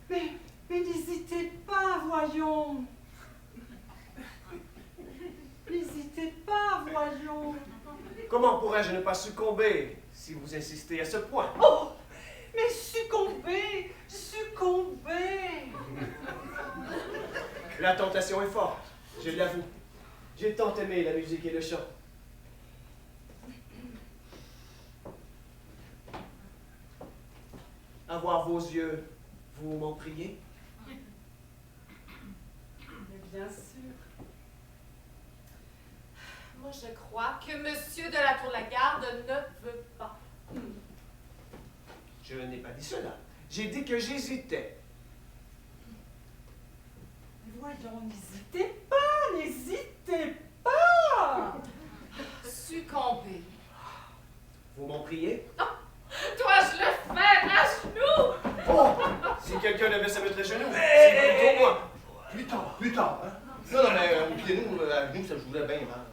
mais n'hésitez pas, voyons! N'hésitez pas, voyons! Comment pourrais-je ne pas succomber si vous insistez à ce point? Oh, mais succombez! Succombez! La tentation est forte, je l'avoue. J'ai tant aimé la musique et le chant. À voir vos yeux, vous m'en priez? Mais bien sûr. Moi, je crois que Monsieur de la Tour-la-Garde ne veut pas. Je n'ai pas dit cela. J'ai dit que j'hésitais. Voyons, n'hésitez pas! N'hésitez pas! Succomber. Vous m'en priez? Toi, je le fais à genoux. Oh! Si quelqu'un devait se mettre à genoux, c'est plutôt moi. Plus tard, hein? Non, mais au piano, à genoux, ça jouerait bien mal.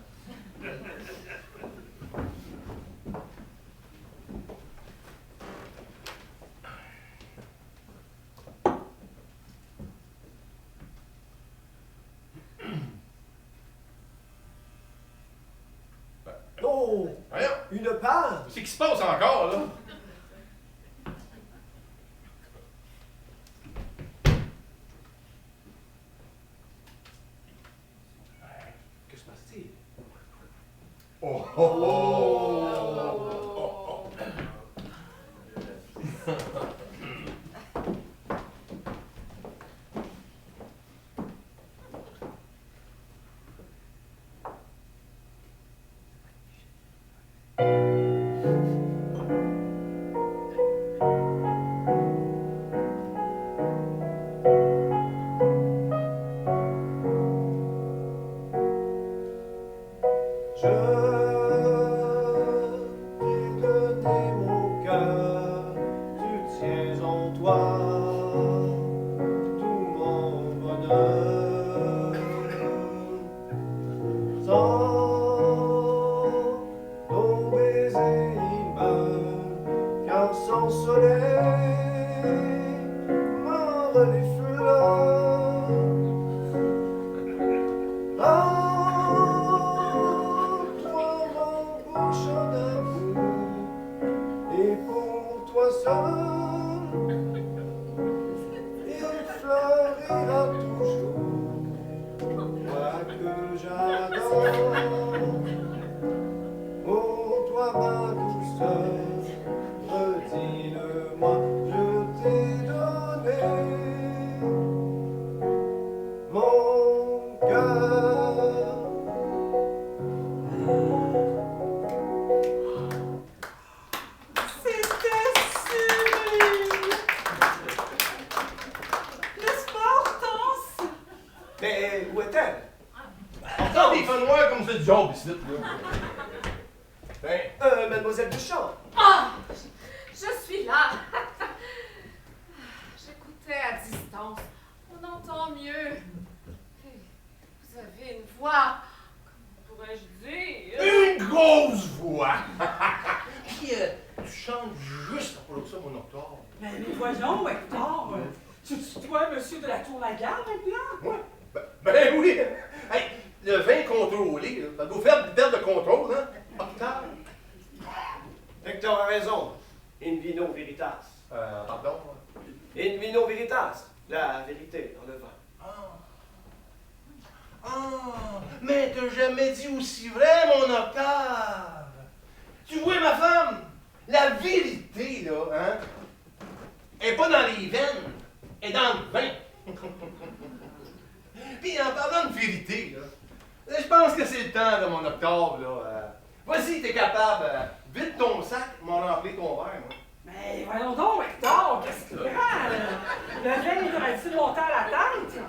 Oh! Voyons, Une page! qu'est-ce qui se passe encore, là? Que se passe-t-il? Oh, oh, oh! Je t'ai donné mon cœur, tu tiens en toi tout mon bonheur. Sans ton baiser il meurt, car sans soleil meurent les fleurs. Toi mon beau chant d'amour, et pour toi seul, il fleurira toujours. Toi que j'adore, oh toi ma douceur, redis-le-moi, je t'ai donné mon cœur. C'était sublime! N'est-ce pas, Hortense? Mais où est-elle? Pourtant, des fans noirs comme ça du job ici, là. Ben, Mademoiselle Duchamp. Ah! Je suis là. J'écoutais à distance. On entend mieux. Vous avez une voix, comment pourrais-je dire? une grosse voix! Puis, tu chantes juste pour ça, mon octobre. Mais voyons, Hector, tu tutoies Monsieur de la Tour-la-Garde maintenant? Ouais. Ben oui! Hey, le vin contrôlé, là, ça doit faire une perte de contrôle, hein? Octave. Hector a raison. In vino veritas. Pardon? In vino veritas, la vérité dans le vin. Mais t'as jamais dit aussi vrai, mon Octave. Tu vois, ma femme, la vérité, là, hein, est pas dans les veines, elle est dans le vin. Puis en parlant de vérité, là, je pense que c'est le temps de mon Octave, là. Vas-y, t'es capable, vide ton sac, m'en remplir ton verre, moi. Mais voyons donc, Hector, qu'est-ce qu'il prend, là? Le vin est aurait-il monté à la tête?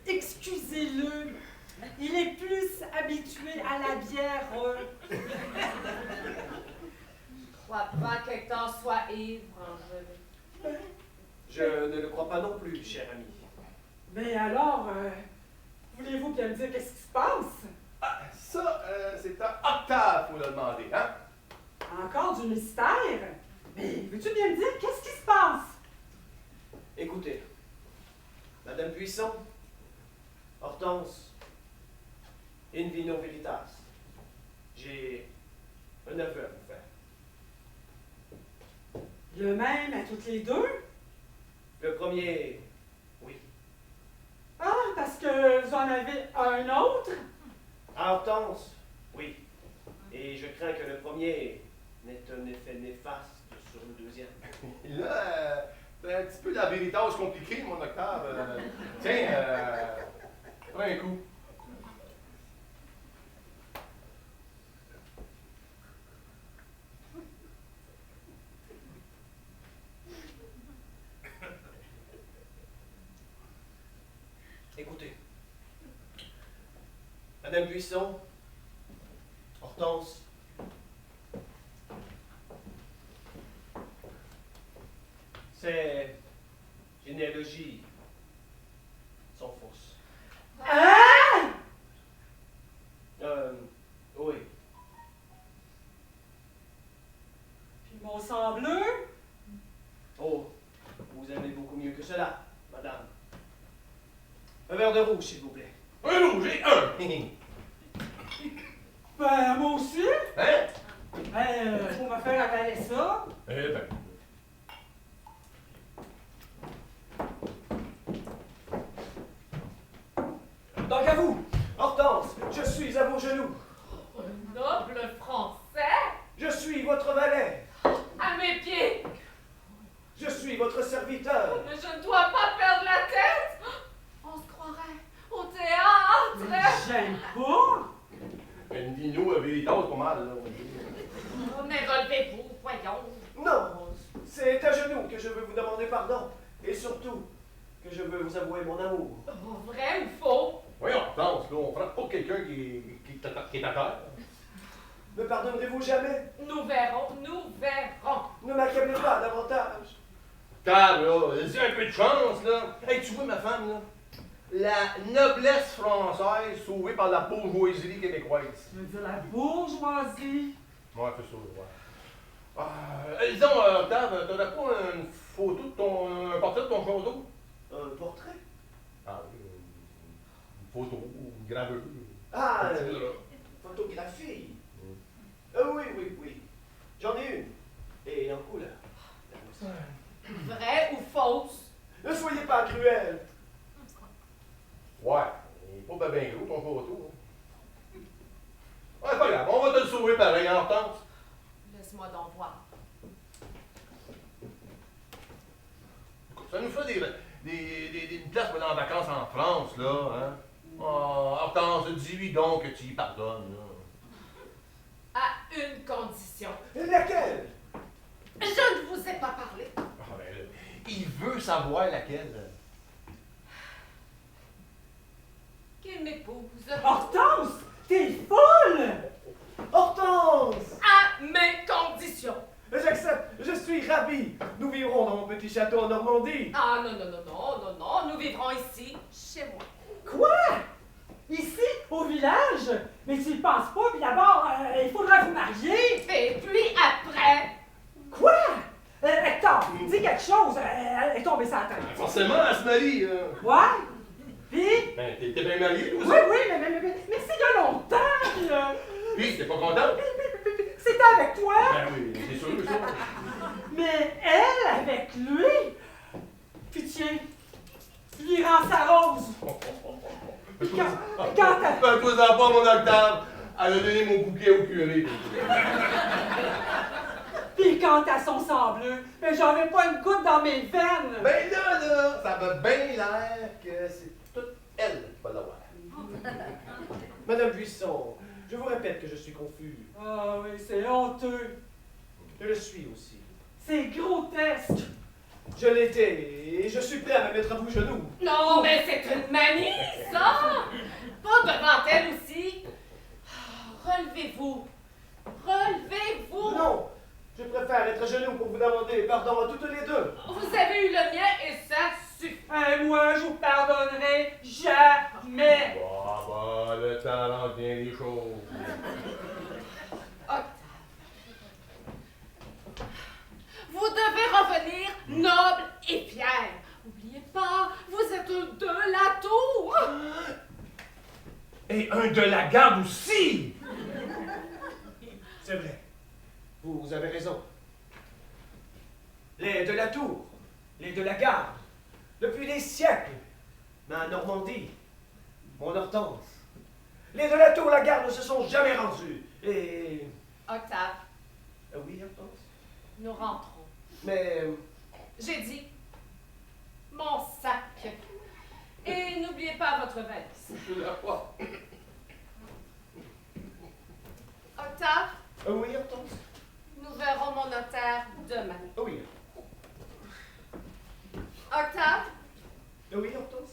Excusez-le, il est plus habitué à la bière. Je crois pas qu'Hector soit ivre, Angèle. Je ne le crois pas non plus, cher ami. Mais alors, voulez-vous bien me dire qu'est-ce qui se passe? Ah, ça, c'est à Octave, faut le demander, hein? Encore du mystère? Mais veux-tu bien me dire qu'est-ce qui se passe? Écoutez, Madame Buisson, Hortense, in vino veritas, j'ai un aveu à vous faire. Le même à toutes les deux? Le premier, oui. Ah, parce que vous en avez un autre? À Hortense, oui. Et je crains que le premier n'ait un effet néfaste sur le deuxième. Là, c'est un petit peu la véritage compliquée, mon Octave. Tiens, prends un coup. Écoutez, Madame Buisson, Hortense, ces généalogies sont fausses. Hein? Oui. Puis mon sang bleu? Oh, vous aimez beaucoup mieux que cela, madame. Un verre de rouge, s'il vous plaît. Un rouge et un! Ben, moi aussi. Hein? Ben, faut me faire avaler ça. Eh ben. Donc à vous. Hortense, je suis à vos genoux. Un noble français? Je suis votre valet. À mes pieds! Je suis votre serviteur. Mais je ne dois pas perdre la tête! On se croirait au théâtre! J'aime pas. Un vino véritage pas mal, là. Oh, mais relevez-vous, voyons. Non, c'est à genoux que je veux vous demander pardon. Et surtout, que je veux vous avouer mon amour. Oh, vrai ou faux? Voyons, pense, là, on frappe pas quelqu'un qui est à terre. Me pardonnerez-vous jamais? Nous verrons, nous verrons. Ne m'accablez pas davantage. Car, là, dis un peu de chance, là. Hey, tu vois, ma femme, là, la noblesse française sauvée par la bourgeoisie québécoise. Tu veux dire la bourgeoisie? Ouais, c'est ça, ouais. Disons, Octave, t'aurais pas une photo de ton... un portrait de ton château? Un portrait? Ah oui, une photo, une gravure. Ah, Un petit drap. photographie. Oui. J'en ai une. Et en couleur. Vrai ou fausse? Ne soyez pas cruel. Ouais, il est pas bien gros ton photo. Hein. Ouais, c'est pas grave, on va te le sauver pareil, en Hortense. Laisse-moi donc voir. Écoute, ça nous fait des places pour aller en vacances en France, là, hein. Oh, Hortense, dis-lui donc que tu y pardonnes, là. À une condition. Laquelle? Je ne vous ai pas parlé. Ah, ben là, il veut savoir laquelle. Qu'il m'épouse. Hortense, t'es folle! Hortense! À mes conditions. J'accepte, je suis ravi. Nous vivrons dans mon petit château en Normandie. Ah non, nous vivrons ici, chez moi. Quoi? Ici, au village? Mais tu y penses pas, puis d'abord, il faudra vous marier. Et puis après, Quoi? Hector, dis quelque chose. Elle est tombée sur la tête. Forcément, elle se marie. Ouais? Puis? Ben, t'es bien marié, toi, Oui, ça? oui, mais c'est il y a longtemps, puis, Puis, t'es pas content? c'était avec toi. Ben oui, c'est sûr, ça. Mais elle Quand elle... Fais-toi-en pas, mon Octave. Elle a donné mon bouquet au curé. Puis quand à son sang bleu, mais j'en ai pas une goutte dans mes veines. Ben là, ça m'a bien l'air que c'est toute elle qui va l'avoir. Madame Buisson, je vous répète que je suis confus. Ah oui, c'est honteux. Je le suis aussi. C'est grotesque. Je l'étais et je suis prêt à me mettre à vos genoux. Non, mais c'est une manie, ça! Pas devant elle aussi. Relevez-vous. Relevez-vous. Non, je préfère être à genoux pour vous demander pardon à toutes les deux. Vous avez eu le mien et ça suffit. Et moi, je vous pardonnerai jamais. Bah, le talent vient les choses. Octave. Vous devez revenir noble et fier. N'oubliez pas, vous êtes un de la tour. Et un de la garde aussi! C'est vrai. Vous avez raison. Les de la Tour, les de la Garde, depuis des siècles, ma Normandie, mon Hortense. Les de la Tour, la Garde ne se sont jamais rendus. Et... Octave, oui, Hortense. nous rentrons. Mais... J'ai dit mon sac. Et n'oubliez pas votre valise. Je la vois. Octave, oui, Hortense. nous verrons mon notaire demain. Oui. Octave, Oui, Hortense.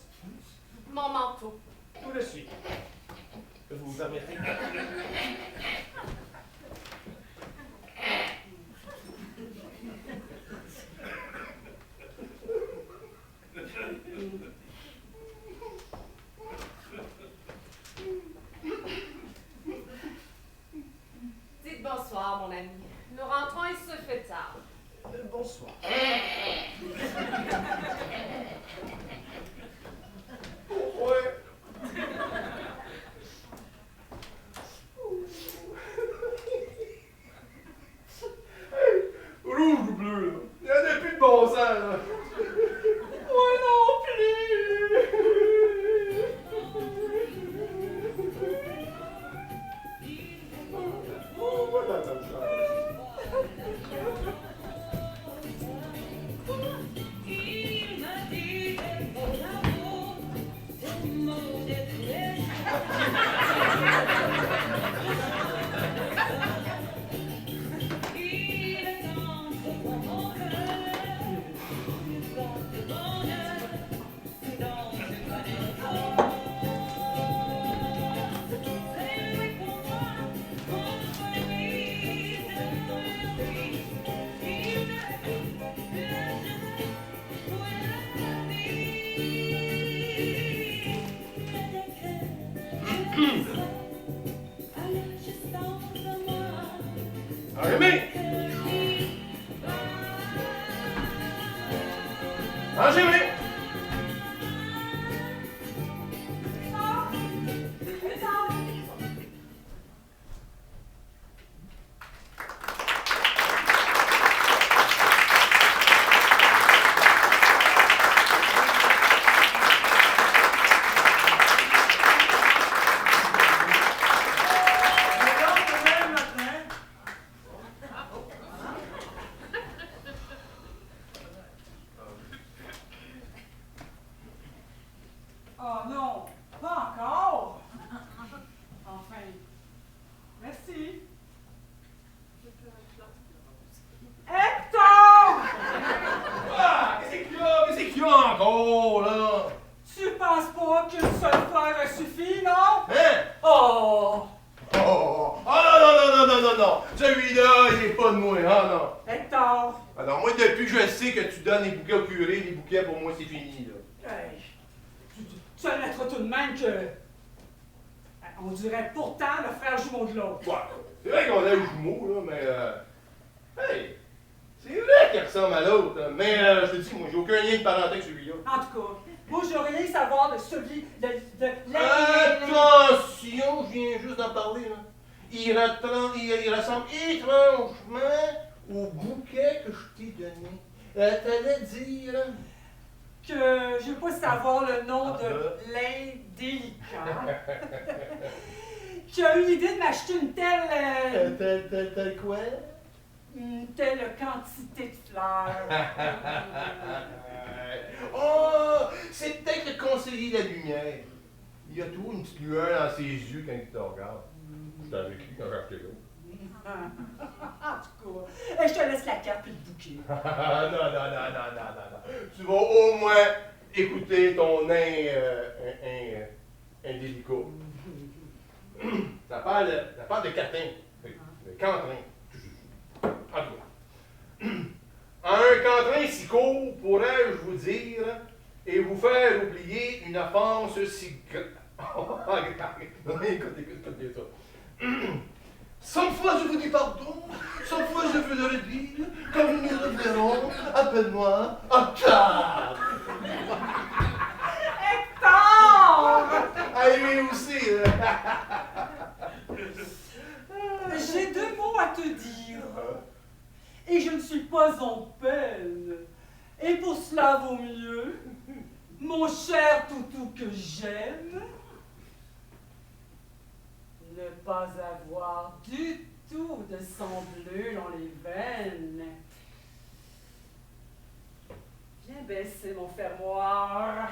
mon manteau. Tout de suite. Vous permettez? Dites bonsoir, mon ami. Nous rentrons, il se fait tard. Bonsoir. Ouais. Rouge ou bleu, là? Il n'y en a plus de bon sens, là. Moi non plus. Oh, voilà, comme ça. Enjamé! Enjamé! Oh non, pas encore. Enfin, merci. Hector! Ah! Qu'est-ce qu'il y a? Qu'est-ce qu'il y a encore, là? Tu penses pas qu'une seule fleur suffit, non? Hein? Oh! Oh! Ah non, non, non, non, non, non! Celui-là, il est pas de moi, ah non! Hector! Alors moi, depuis que je sais que tu donnes les bouquets au curé, les bouquets, pour moi, c'est fini, là. Hey, tu admettras tout de même que... On dirait pourtant le frère jumeau de l'autre. Ouais, c'est vrai qu'on a le jumeau, là, mais hey! C'est vrai qu'il ressemble à l'autre, hein. Mais je te dis, moi, j'ai aucun lien de parenté avec celui-là. En tout cas, moi, je veux rien savoir de celui de Attention, je viens juste d'en parler, là. Il ressemble étrangement au bouquet que je t'ai donné. T'allais dire... que je veux pas savoir le nom de l'indélicat, qui a eu l'idée de m'acheter une Tel quoi? une telle quantité de fleurs. Oh! C'est peut-être le conseiller de la lumière. Il y a toujours une petite lueur dans ses yeux quand il te regarde. J'étais avec lui quand j'ai acheté l'autre. En tout cas, je te laisse la carte et le bouquet. Non. Tu vas au moins écouter ton indélicat. Ça parle de Catin. De Quentin. En tout cas. Un Quentin si court, pourrais-je vous dire, et vous faire oublier une offense si grave. Écoutez bien ça. 100 fois je vous dis pardon, 100 fois je veux le redire, comme nous nous reverrons, appelle-moi Octave. Hector! Ah, lui aussi. J'ai 2 mots à te dire. Et je ne suis pas en peine. Et pour cela vaut mieux, mon cher toutou que j'aime, ne pas avoir du tout de sang bleu dans les veines. Viens baisser mon fermoir.